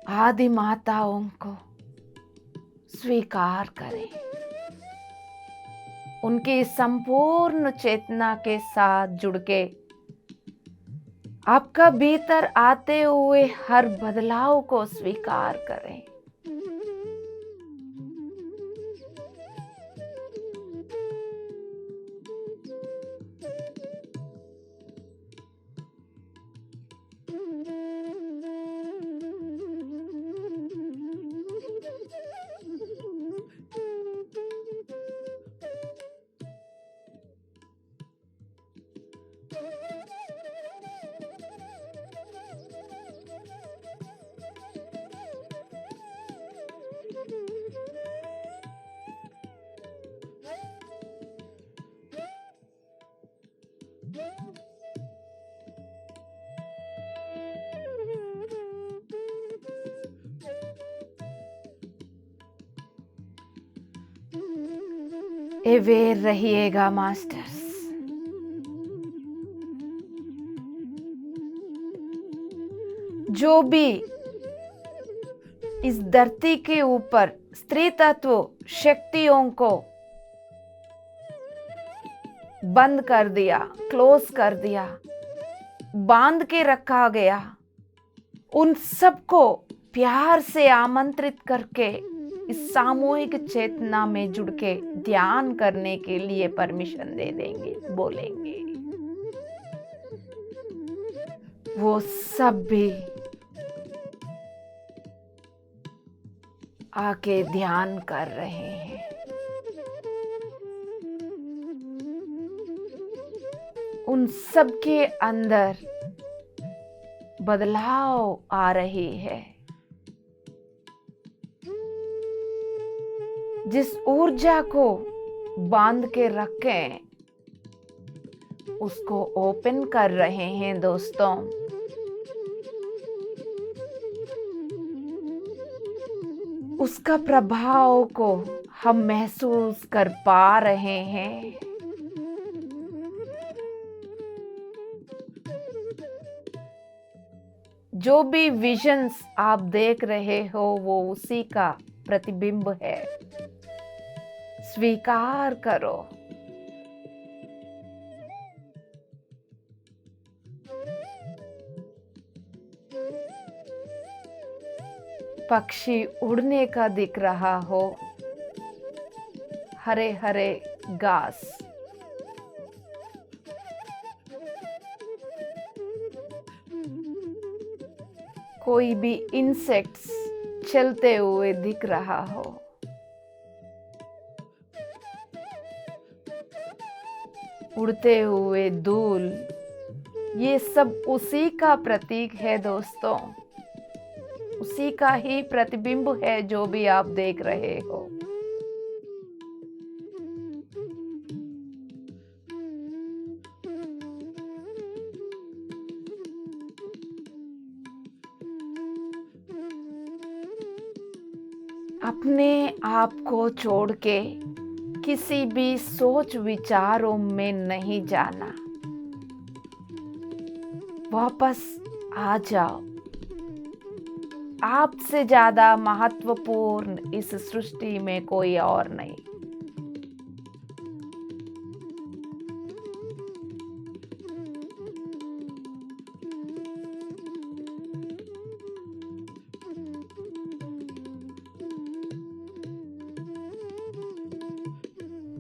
आदि माताओं को स्वीकार करें, उनकी संपूर्ण चेतना के साथ जुड़ के आपका भीतर आते हुए हर बदलाव को स्वीकार करें। अवेयर रहिएगा मास्टर्स। जो भी इस धरती के ऊपर स्त्री तत्व शक्तियों को बंद कर दिया, क्लोज कर दिया, बांध के रखा गया, उन सबको प्यार से आमंत्रित करके इस सामूहिक चेतना में जुड़ के ध्यान करने के लिए परमिशन दे देंगे, बोलेंगे। वो सब भी आके ध्यान कर रहे हैं। उन सब के अंदर बदलाव आ रही है। जिस ऊर्जा को बांध के रखें उसको ओपन कर रहे हैं दोस्तों। उसका प्रभाव को हम महसूस कर पा रहे हैं। जो भी विजन्स आप देख रहे हो वो उसी का प्रतिबिंब है। स्वीकार करो। पक्षी उड़ने का दिख रहा हो, हरे हरे घास, कोई भी इंसेक्ट्स चलते हुए दिख रहा हो, उड़ते हुए धूल, ये सब उसी का प्रतीक है दोस्तों। उसी का ही प्रतिबिंब है जो भी आप देख रहे हो। अपने आप को छोड़ के किसी भी सोच विचारों में नहीं जाना। वापस आ जाओ। आपसे ज्यादा महत्वपूर्ण इस सृष्टि में कोई और नहीं।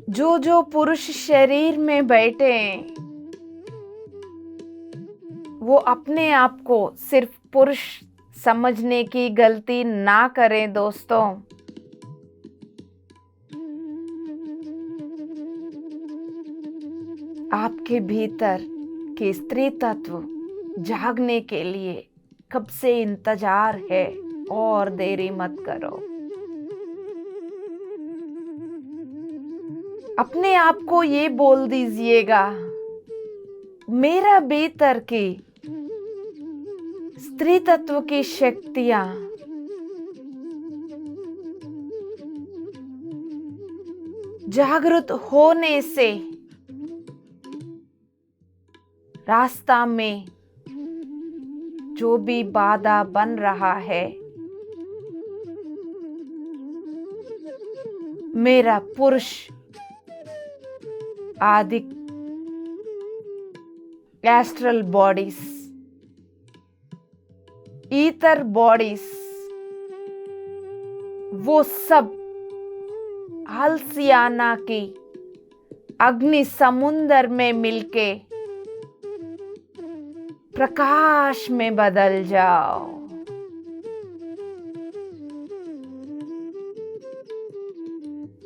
जो जो पुरुष शरीर में बैठे हैं वो अपने आप को सिर्फ पुरुष समझने की गलती ना करें दोस्तों। आपके भीतर के स्त्री तत्व जागने के लिए कब से इंतजार है, और देरी मत करो। अपने आप को ये बोल दीजिएगा, मेरा भीतर की स्त्री तत्व की शक्तियां जागृत होने से रास्ता में जो भी बाधा बन रहा है, मेरा पुरुष आदि एस्ट्रल बॉडीज, ईथर बॉडीज, वो सब आलसियाना की अग्नि समुंदर में मिलके प्रकाश में बदल जाओ।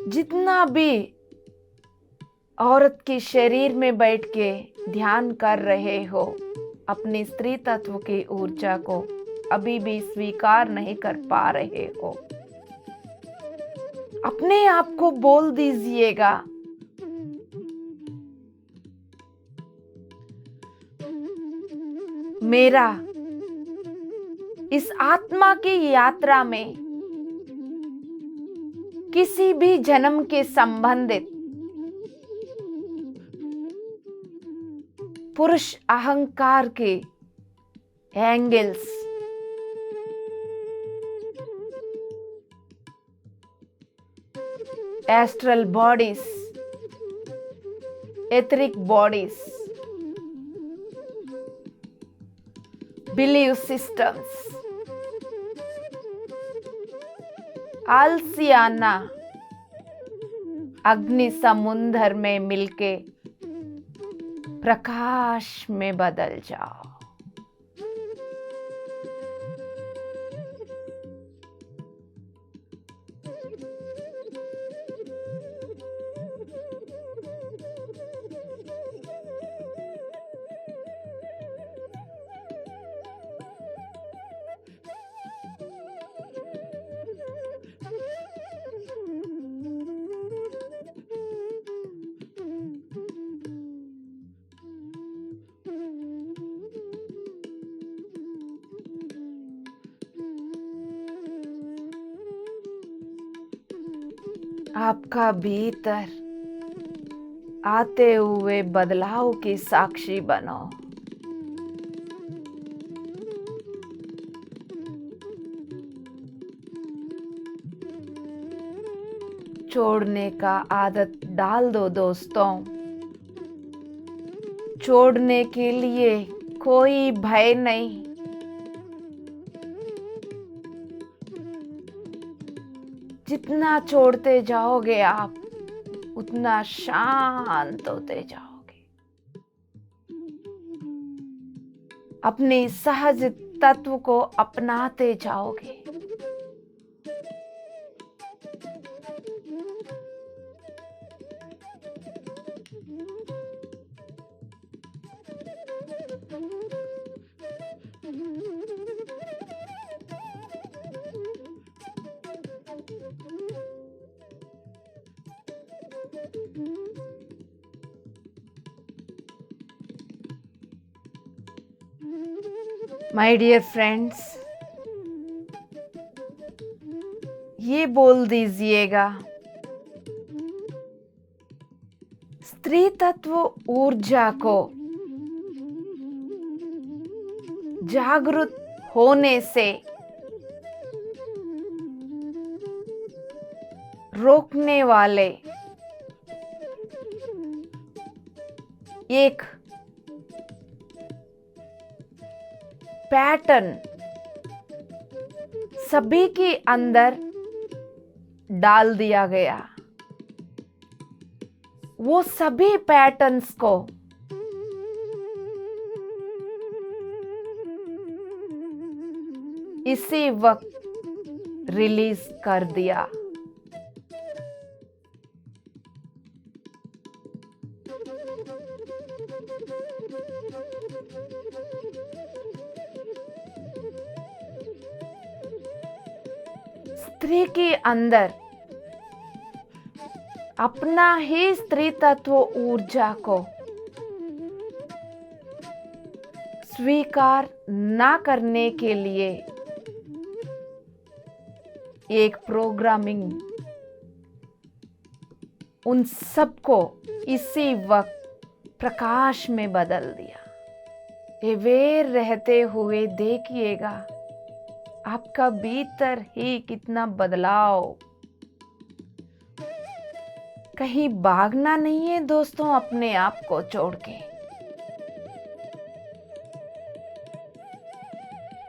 जितना भी औरत के शरीर में बैठ के ध्यान कर रहे हो, अपनी स्त्री तत्व की ऊर्जा को अभी भी स्वीकार नहीं कर पा रहे हो, अपने आप को बोल दीजिएगा, मेरा इस आत्मा की यात्रा में किसी भी जन्म के संबंधित पुरुष अहंकार के angles, astral bodies, etheric bodies, believe systems, आलसियाना अग्नि समुंदर में मिलके प्रकाश में बदल जाओ। आपका भीतर आते हुए बदलाव की साक्षी बनो। छोड़ने का आदत डाल दो दोस्तों। छोड़ने के लिए कोई भय नहीं। जितना छोड़ते जाओगे आप, उतना शांत होते जाओगे। अपनी सहज तत्व को अपनाते जाओगे। माय डियर फ्रेंड्स, ये बोल दीजिएगा, स्त्री तत्व ऊर्जा को जागृत होने से रोकने वाले एक पैटर्न सभी के अंदर डाल दिया गया। वो सभी पैटर्न्स को इसी वक्त रिलीज कर दिया। स्त्री के अंदर अपना ही स्त्री तत्व ऊर्जा को स्वीकार ना करने के लिए एक प्रोग्रामिंग उन सबको इसी वक्त प्रकाश में बदल दिया। अवेयर रहते हुए देखिएगा आपका भीतर ही कितना बदलाव। कहीं भागना नहीं है दोस्तों अपने आप को छोड़ के,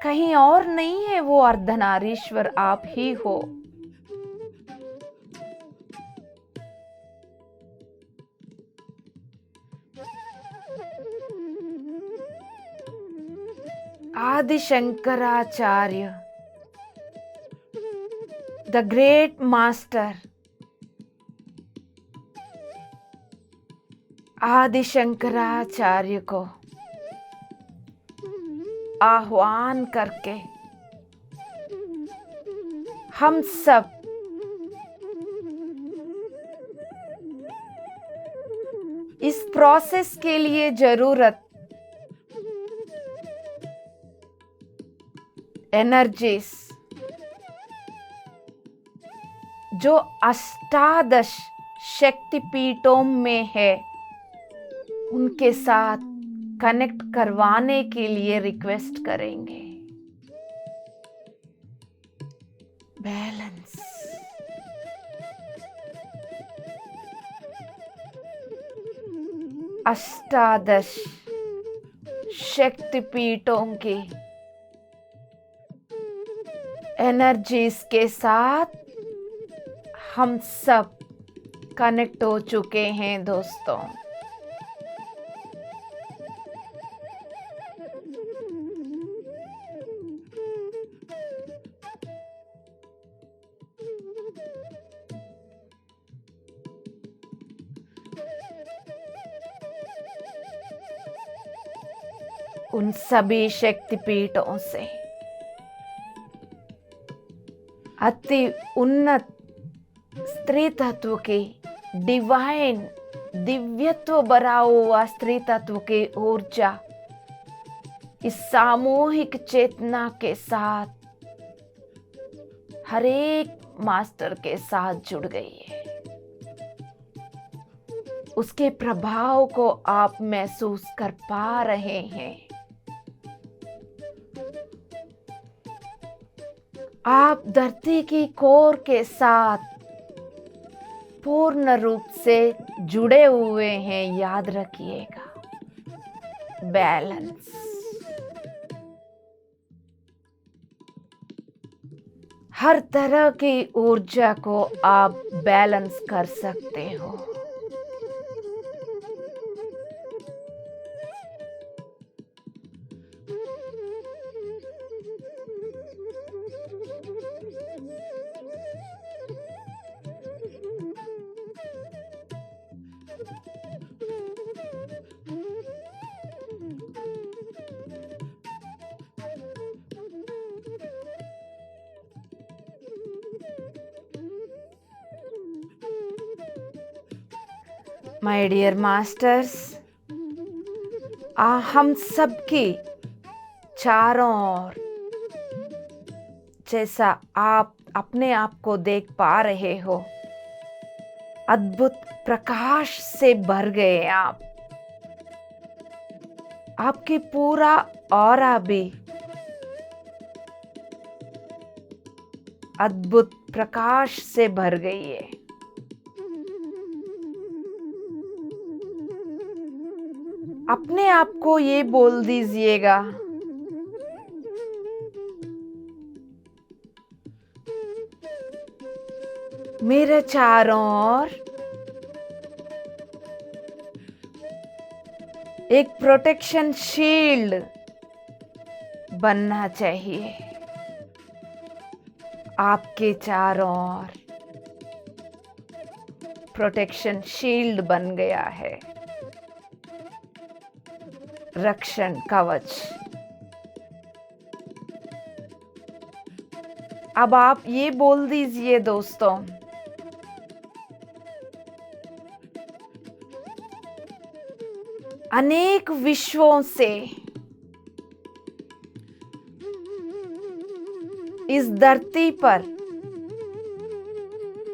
कहीं और नहीं है, वो अर्धनारीश्वर आप ही हो। आदि शंकराचार्य, द ग्रेट मास्टर, आदि शंकराचार्य को आह्वान करके हम सब इस प्रोसेस के लिए जरूरत एनर्जीज जो अष्टादश शक्तिपीठों में है उनके साथ कनेक्ट करवाने के लिए रिक्वेस्ट करेंगे। बैलेंस, अष्टादश शक्तिपीठों की एनर्जीज के साथ हम सब कनेक्ट हो चुके हैं दोस्तों। उन सभी शक्तिपीठों से अति उन्नत स्त्री तत्व के डिवाइन दिव्यत्व भरा हुआ स्त्री तत्व की ऊर्जा इस सामूहिक चेतना के साथ हर एक मास्टर के साथ जुड़ गई है। उसके प्रभाव को आप महसूस कर पा रहे हैं। आप धरती की कोर के साथ पूर्ण रूप से जुड़े हुए हैं, याद रखिएगा। बैलेंस, हर तरह की ऊर्जा को आप बैलेंस कर सकते हो। माय डियर मास्टर्स, हम सबकी चारों ओर जैसा आप अपने आप को देख पा रहे हो, अद्भुत प्रकाश से भर गए आप। आपकी पूरा ऑरा भी अद्भुत प्रकाश से भर गई है। अपने आप को ये बोल दीजिएगा, मेरे चारों ओर एक प्रोटेक्शन शील्ड बनना चाहिए। आपके चारों ओर प्रोटेक्शन शील्ड बन गया है, रक्षण कवच। अब आप ये बोल दीजिए दोस्तों, अनेक विश्वों से इस धरती पर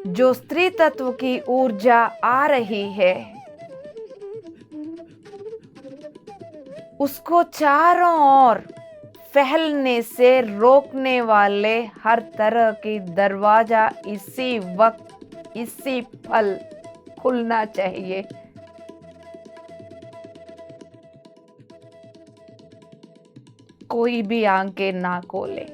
जो स्त्री तत्व की ऊर्जा आ रही है उसको चारों ओर फैलने से रोकने वाले हर तरह की दरवाजा इसी वक्त इसी पल खुलना चाहिए। कोई भी आंखें ना खोले।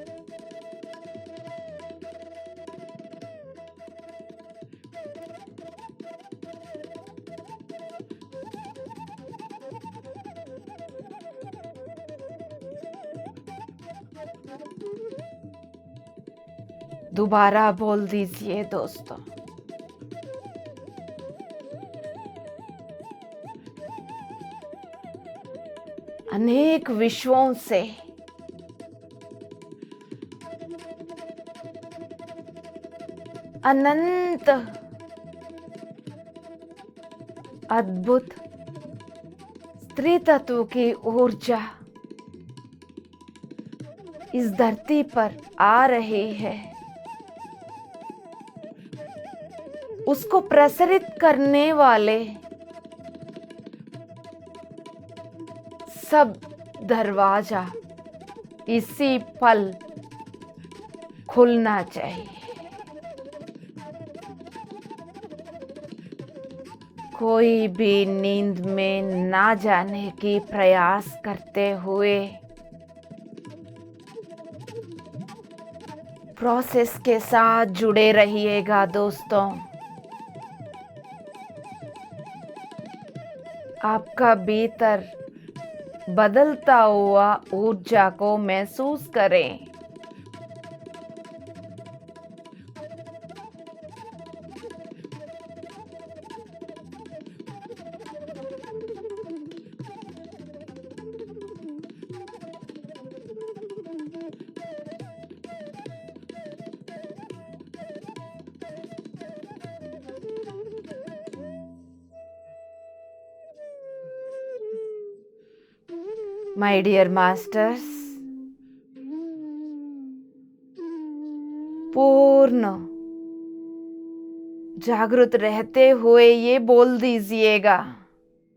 दोबारा बोल दीजिए दोस्तों। अनेक विश्वों से अनंत अद्भुत स्त्री तत्व की ऊर्जा इस धरती पर आ रही है। उसको प्रसारित करने वाले सब दरवाजा इसी पल खुलना चाहिए। कोई भी नींद में ना जाने की प्रयास करते हुए प्रोसेस के साथ जुड़े रहिएगा दोस्तों। आपका भीतर बदलता हुआ ऊर्जा को महसूस करें। माय डियर मास्टर्स, पूर्ण जागृत रहते हुए ये बोल दीजिएगा।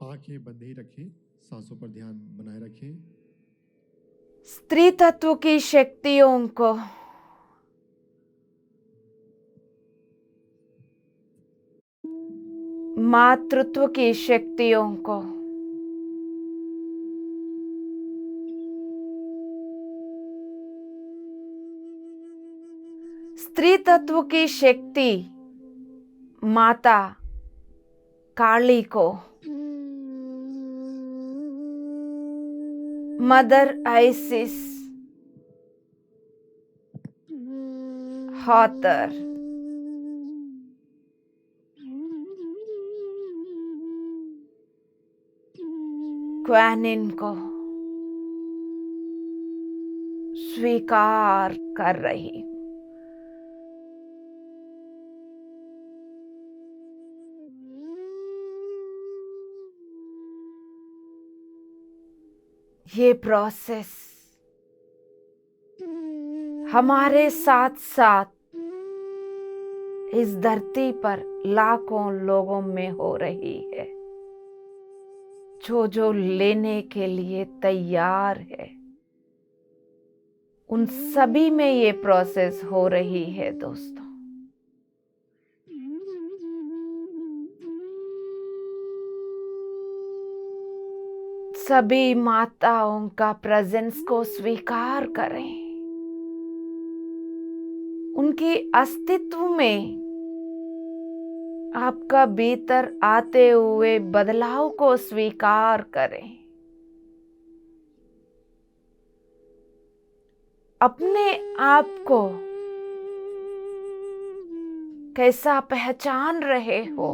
आंखें बंद ही रखें, सांसों पर ध्यान बनाए रखें। स्त्री तत्व की शक्तियों को मातृत्व की शक्तियों को स्त्री तत्व की शक्ति माता काली को मदर आइसिस हाथर क्वानिन को स्वीकार कर रही हूं। ये प्रोसेस हमारे साथ साथ इस धरती पर लाखों लोगों में हो रही है, जो लेने के लिए तैयार है। उन सभी में ये प्रोसेस हो रही है दोस्तों। सभी माताओं का प्रेजेंस को स्वीकार करें। उनके अस्तित्व में आपका भीतर आते हुए बदलाव को स्वीकार करें। अपने आप को कैसा पहचान रहे हो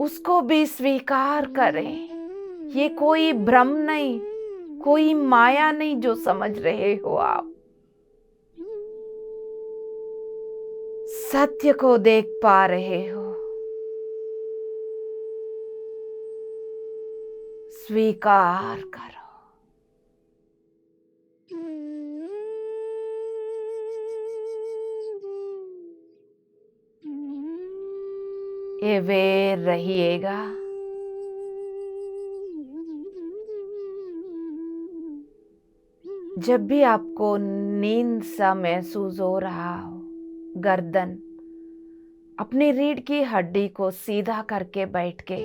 उसको भी स्वीकार करें। ये कोई भ्रम नहीं, कोई माया नहीं जो समझ रहे हो आप। सत्य को देख पा रहे हो। स्वीकार करो। अवेयर रहिएगा। जब भी आपको नींद सा महसूस हो रहा हो, गर्दन, अपनी रीढ़ की हड्डी को सीधा करके बैठ के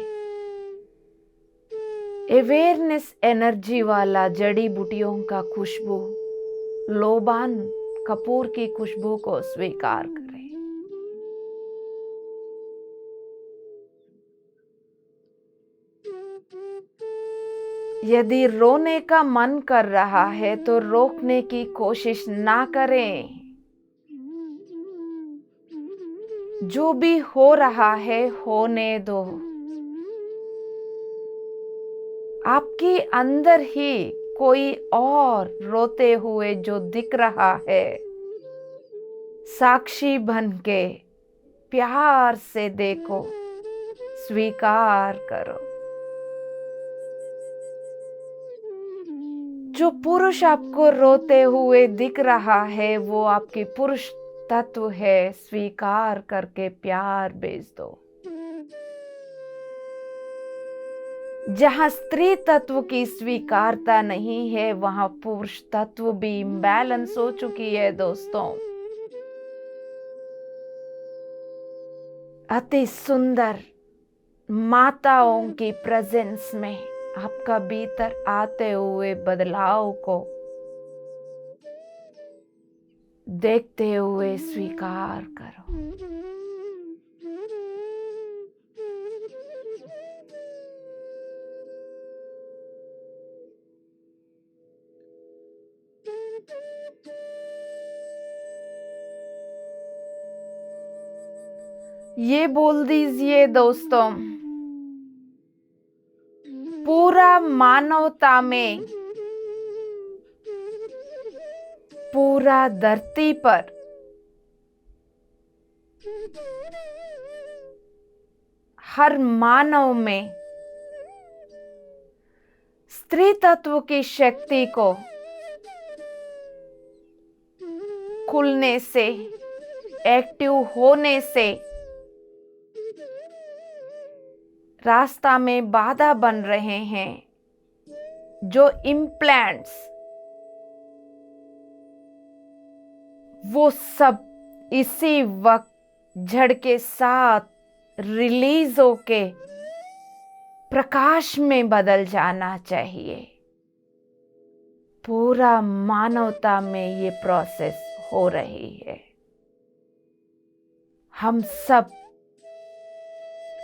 अवेयरनेस एनर्जी वाला जड़ी बूटियों का खुशबू, लोबान कपूर की खुशबू को स्वीकार करें। यदि रोने का मन कर रहा है तो रोकने की कोशिश ना करें। जो भी हो रहा है होने दो। आपके अंदर ही कोई और रोते हुए जो दिख रहा है, साक्षी बन के प्यार से देखो, स्वीकार करो। जो पुरुष आपको रोते हुए दिख रहा है वो आपकी पुरुष तत्व है, स्वीकार करके प्यार भेज दो। जहां स्त्री तत्व की स्वीकारता नहीं है वहां पुरुष तत्व भी इम्बैलेंस हो चुकी है दोस्तों। अति सुंदर माताओं की प्रेजेंस में आपका भीतर आते हुए बदलाव को देखते हुए स्वीकार करो। ये बोल दीजिए दोस्तों, पूरा मानवता में, पूरा धरती पर हर मानव में स्त्री तत्व की शक्ति को खुलने से, एक्टिव होने से रास्ता में बाधा बन रहे हैं। जो इम्प्लांट्स, वो सब इसी वक्त जड़ के साथ रिलीज होके प्रकाश में बदल जाना चाहिए। पूरा मानवता में ये प्रोसेस हो रही है। हम सब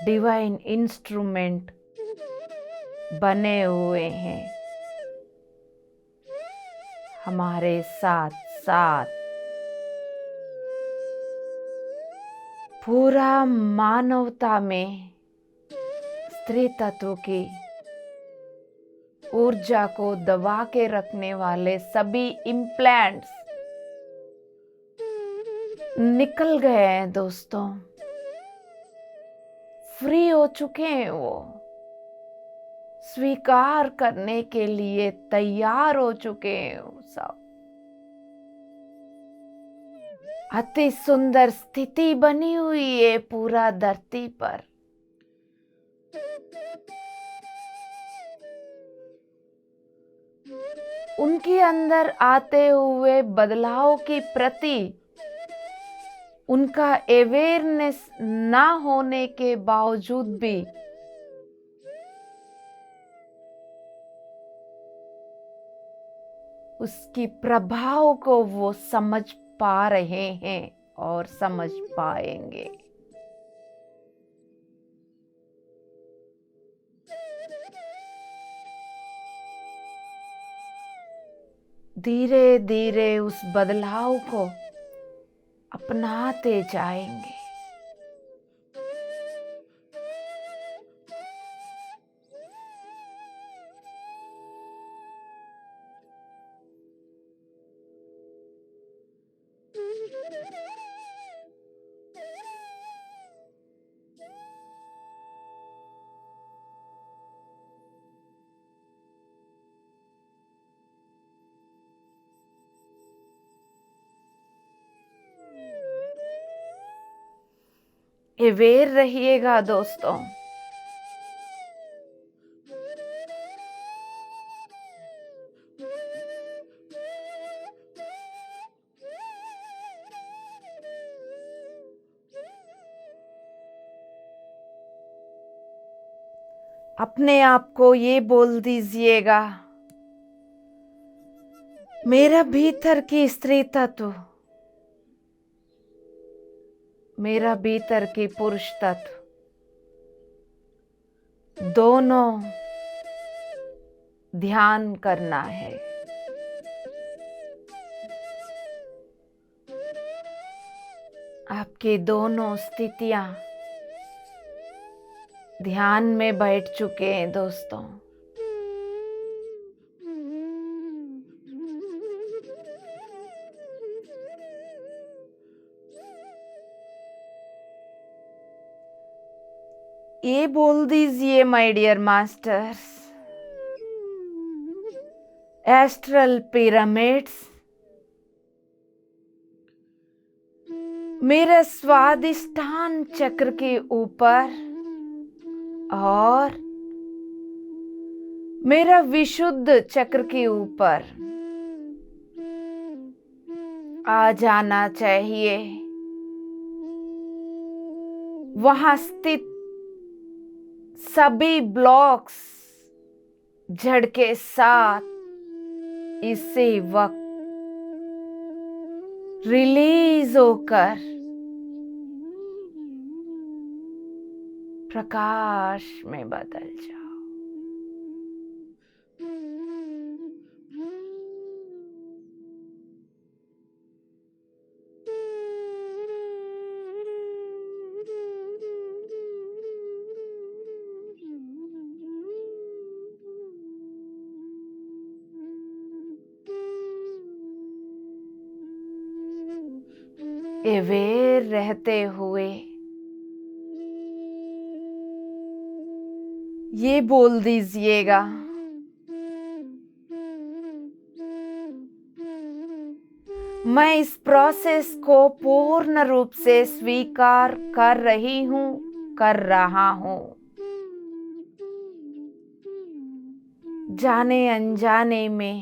डिवाइन इंस्ट्रूमेंट बने हुए हैं। हमारे साथ साथ पूरा मानवता में स्त्री तत्व की ऊर्जा को दबा के रखने वाले सभी इम्प्लांट्स निकल गए हैं दोस्तों, फ्री हो चुके हैं। वो स्वीकार करने के लिए तैयार हो चुके हैं। वो सब अति सुंदर स्थिति बनी हुई है पूरा धरती पर। उनके अंदर आते हुए बदलाव के प्रति उनका अवेयरनेस ना होने के बावजूद भी उसकी प्रभाव को वो समझ पा रहे हैं और समझ पाएंगे। धीरे धीरे उस बदलाव को अपनाते जाएंगे। अवेयर रहिएगा दोस्तों। अपने आप को ये बोल दीजिएगा, मेरा भीतर की स्त्री तत्व, मेरा भीतर की पुरुष तत्व, दोनों ध्यान करना है। आपके दोनों स्थितियां ध्यान में बैठ चुके हैं दोस्तों। ये बोल दीजिए my dear masters, astral pyramids मेरे स्वादिष्टान चक्र के ऊपर और मेरा विशुद्ध चक्र के ऊपर आ जाना चाहिए। वहां स्थित सभी ब्लॉक्स जड़ के साथ इसी वक्त रिलीज होकर प्रकाश में बदल जाओ। अवेयर रहते हुए ये बोल दीजिएगा, मैं इस प्रोसेस को पूर्ण रूप से स्वीकार कर रही हूं, कर रहा हूं। जाने अनजाने में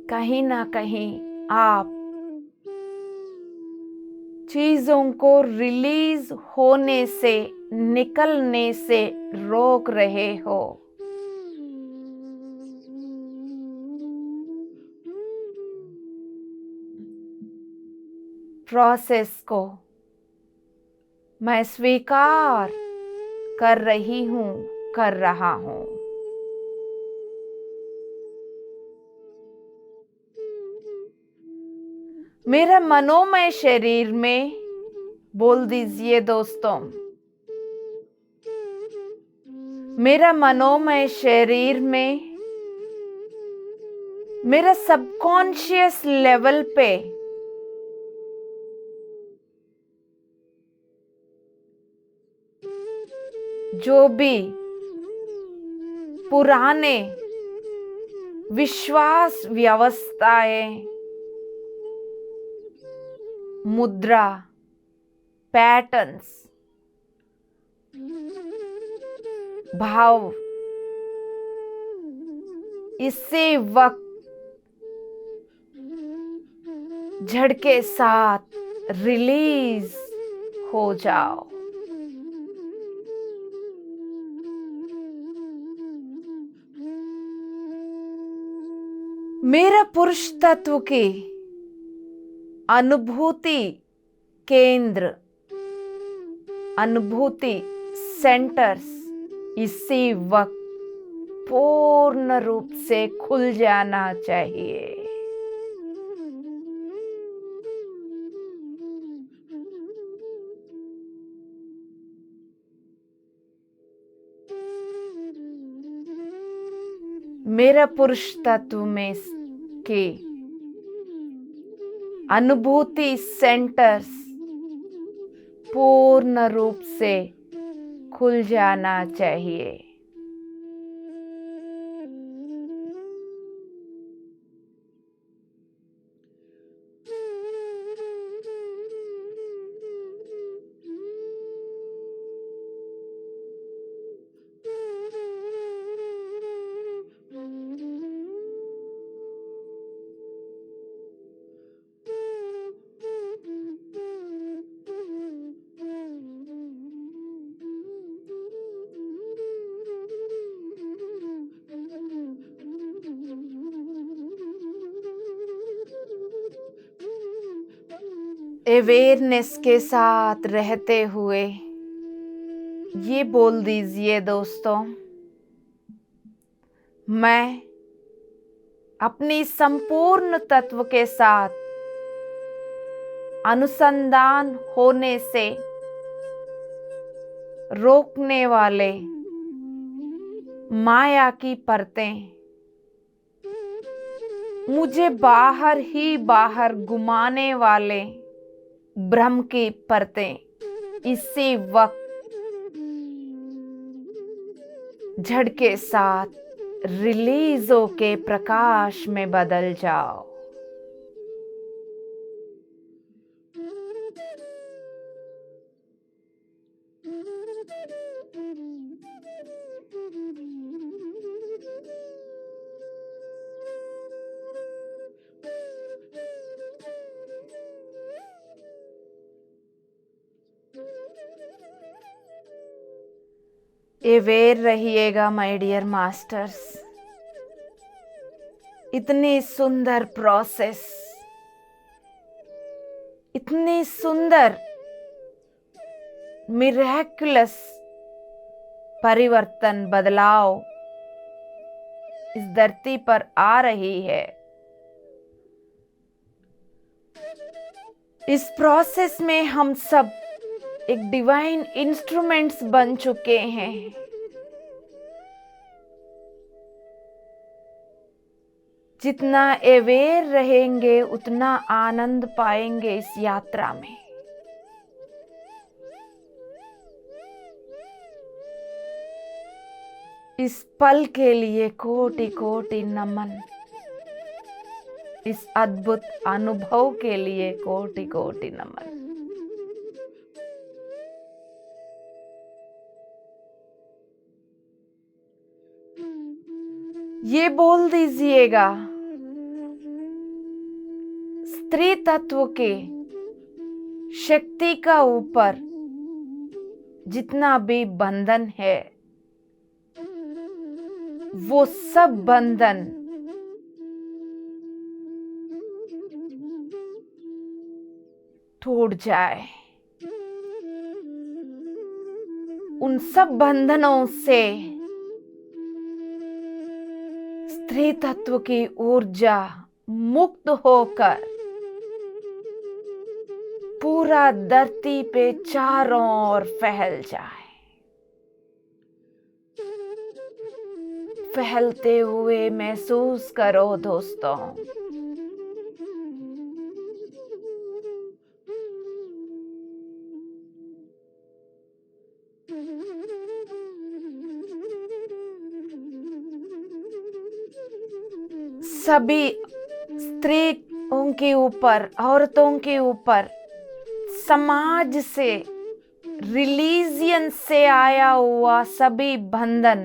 कहीं ना कहीं आप चीजों को रिलीज होने से, निकलने से रोक रहे हो। प्रोसेस को मैं स्वीकार कर रही हूं, कर रहा हूं। मेरा मनोमय शरीर में बोल दीजिए दोस्तों, मेरा मनोमय शरीर में मेरा सबकॉन्शियस लेवल पे जो भी पुराने विश्वास व्यवस्थाएं, मुद्रा, पैटर्न्स, भाव इसी वक्त झड़ के साथ रिलीज हो जाओ। मेरा पुरुष तत्व की अनुभूति केंद्र, अनुभूति सेंटर्स इसी वक्त पूर्ण रूप से खुल जाना चाहिए। मेरा पुरुष तत्व में के अनुभूति सेंटर्स पूर्ण रूप से खुल जाना चाहिए। अवेयरनेस के साथ रहते हुए ये बोल दीजिए दोस्तों, मैं अपनी संपूर्ण तत्व के साथ अनुसंधान होने से रोकने वाले माया की परतें, मुझे बाहर ही बाहर घुमाने वाले भ्रम की परतें इसी वक्त झटके साथ रिलीज होके प्रकाश में बदल जाओ। अवेयर रहिएगा माय डियर मास्टर्स। इतनी सुंदर प्रोसेस, इतनी सुंदर मिरेक्युलस परिवर्तन, बदलाव इस धरती पर आ रही है। इस प्रोसेस में हम सब एक डिवाइन इंस्ट्रूमेंट्स बन चुके हैं। जितना अवेयर रहेंगे उतना आनंद पाएंगे इस यात्रा में। इस पल के लिए कोटि कोटि नमन, इस अद्भुत अनुभव के लिए कोटि कोटि नमन। ये बोल दीजिएगा, स्त्री तत्व के शक्ति का ऊपर जितना भी बंधन है, वो सब बंधन टूट जाए। उन सब बंधनों से स्त्री तत्व की ऊर्जा मुक्त होकर पूरा धरती पे चारों ओर फैल जाए। फैलते हुए महसूस करो दोस्तों। सभी स्त्रियों के ऊपर, औरतों के ऊपर, समाज से, रिलीजियन से आया हुआ सभी बंधन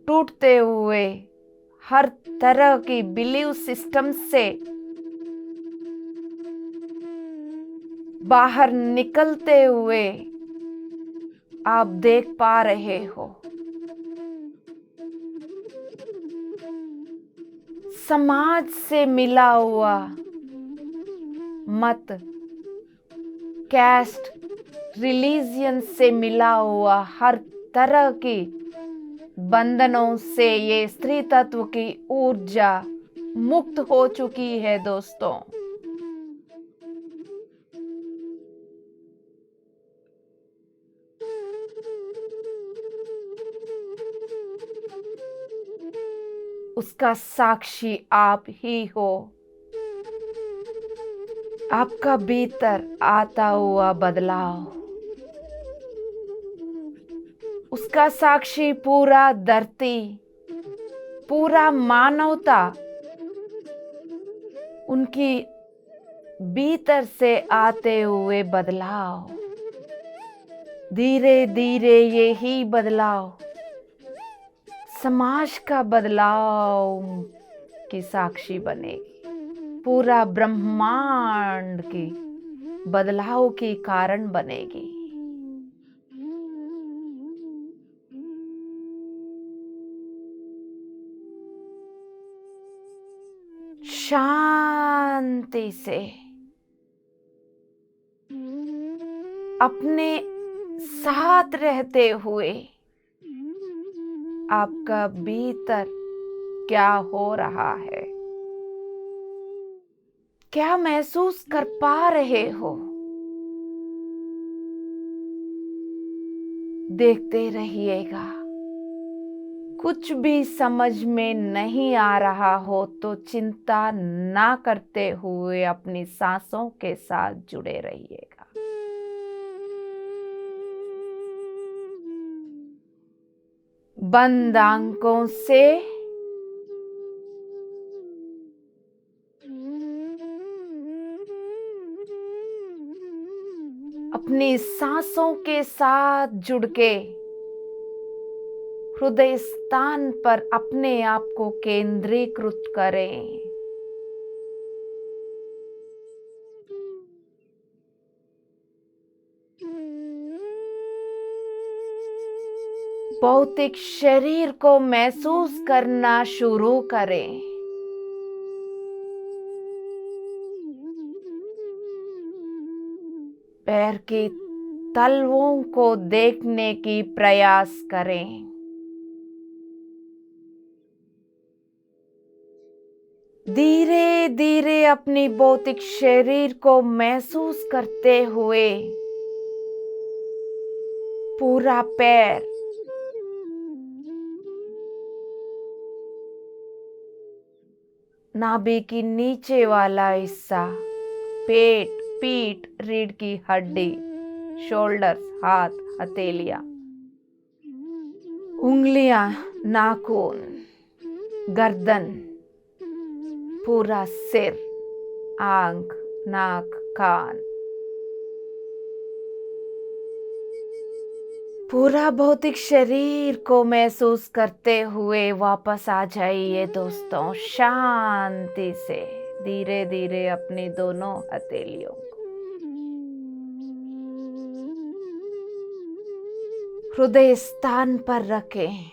टूटते हुए, हर तरह की बिलीव सिस्टम से बाहर निकलते हुए आप देख पा रहे हो। समाज से मिला हुआ मत, कैस्ट, रिलीजियन से मिला हुआ हर तरह की बंधनों से ये स्त्री तत्व की ऊर्जा मुक्त हो चुकी है दोस्तों। उसका साक्षी आप ही हो। आपका भीतर आता हुआ बदलाव, उसका साक्षी पूरा धरती, पूरा मानवता, उनकी भीतर से आते हुए बदलाव। धीरे धीरे यही बदलाव समाज का बदलाव की साक्षी बनेगी। पूरा ब्रह्मांड की बदलाव के कारण बनेगी। शांति से अपने साथ रहते हुए आपका भीतर क्या हो रहा है, क्या महसूस कर पा रहे हो, देखते रहिएगा। कुछ भी समझ में नहीं आ रहा हो तो चिंता ना करते हुए अपनी सांसों के साथ जुड़े रहिएगा। बंद आंखों से अपनी सांसों के साथ जुड़ के हृदय स्थान पर अपने आप को केंद्रीकृत करें। भौतिक शरीर को महसूस करना शुरू करें। पैर की तलवों को देखने की प्रयास करें। धीरे धीरे अपनी भौतिक शरीर को महसूस करते हुए पूरा पैर, नाभि की नीचे वाला हिस्सा, पेट, पीठ, रीढ़ की हड्डी, शोल्डर्स, हाथ, हथेलियां, उंगलियां, नाखून, गर्दन, पूरा सिर, आंख, नाक, कान, पूरा भौतिक शरीर को महसूस करते हुए वापस आ जाइए दोस्तों, शांति से धीरे धीरे अपनी दोनों हथेलियों को हृदय स्थान पर रखें।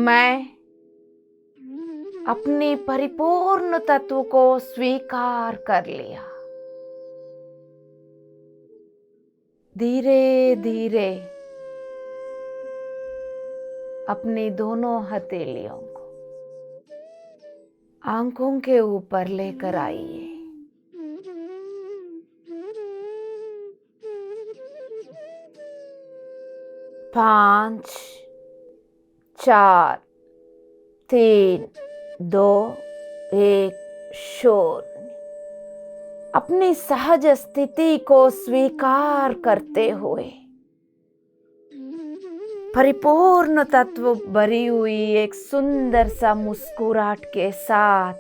मैं अपने परिपूर्ण तत्व को स्वीकार कर लिया। धीरे धीरे अपनी दोनों हथेलियों को आंखों के ऊपर लेकर आइए। पांच, 4, 3, 2, 1, शून्य। अपनी सहज स्थिति को स्वीकार करते हुए परिपूर्ण तत्व भरी हुई एक सुंदर सा मुस्कुराहट के साथ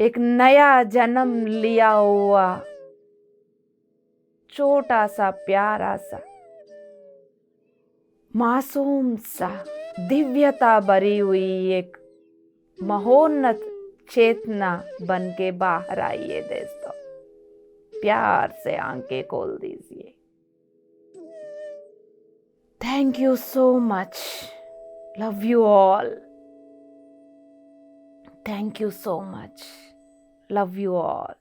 एक नया जन्म लिया हुआ छोटा सा प्यारा सा मासूम सा दिव्यता भरी हुई एक महोन्नत चेतना बन के बाहर आइए दोस्तों। प्यार से आंखें खोल दीजिए। Thank you so much. Love you all. Thank you so much. Love you all.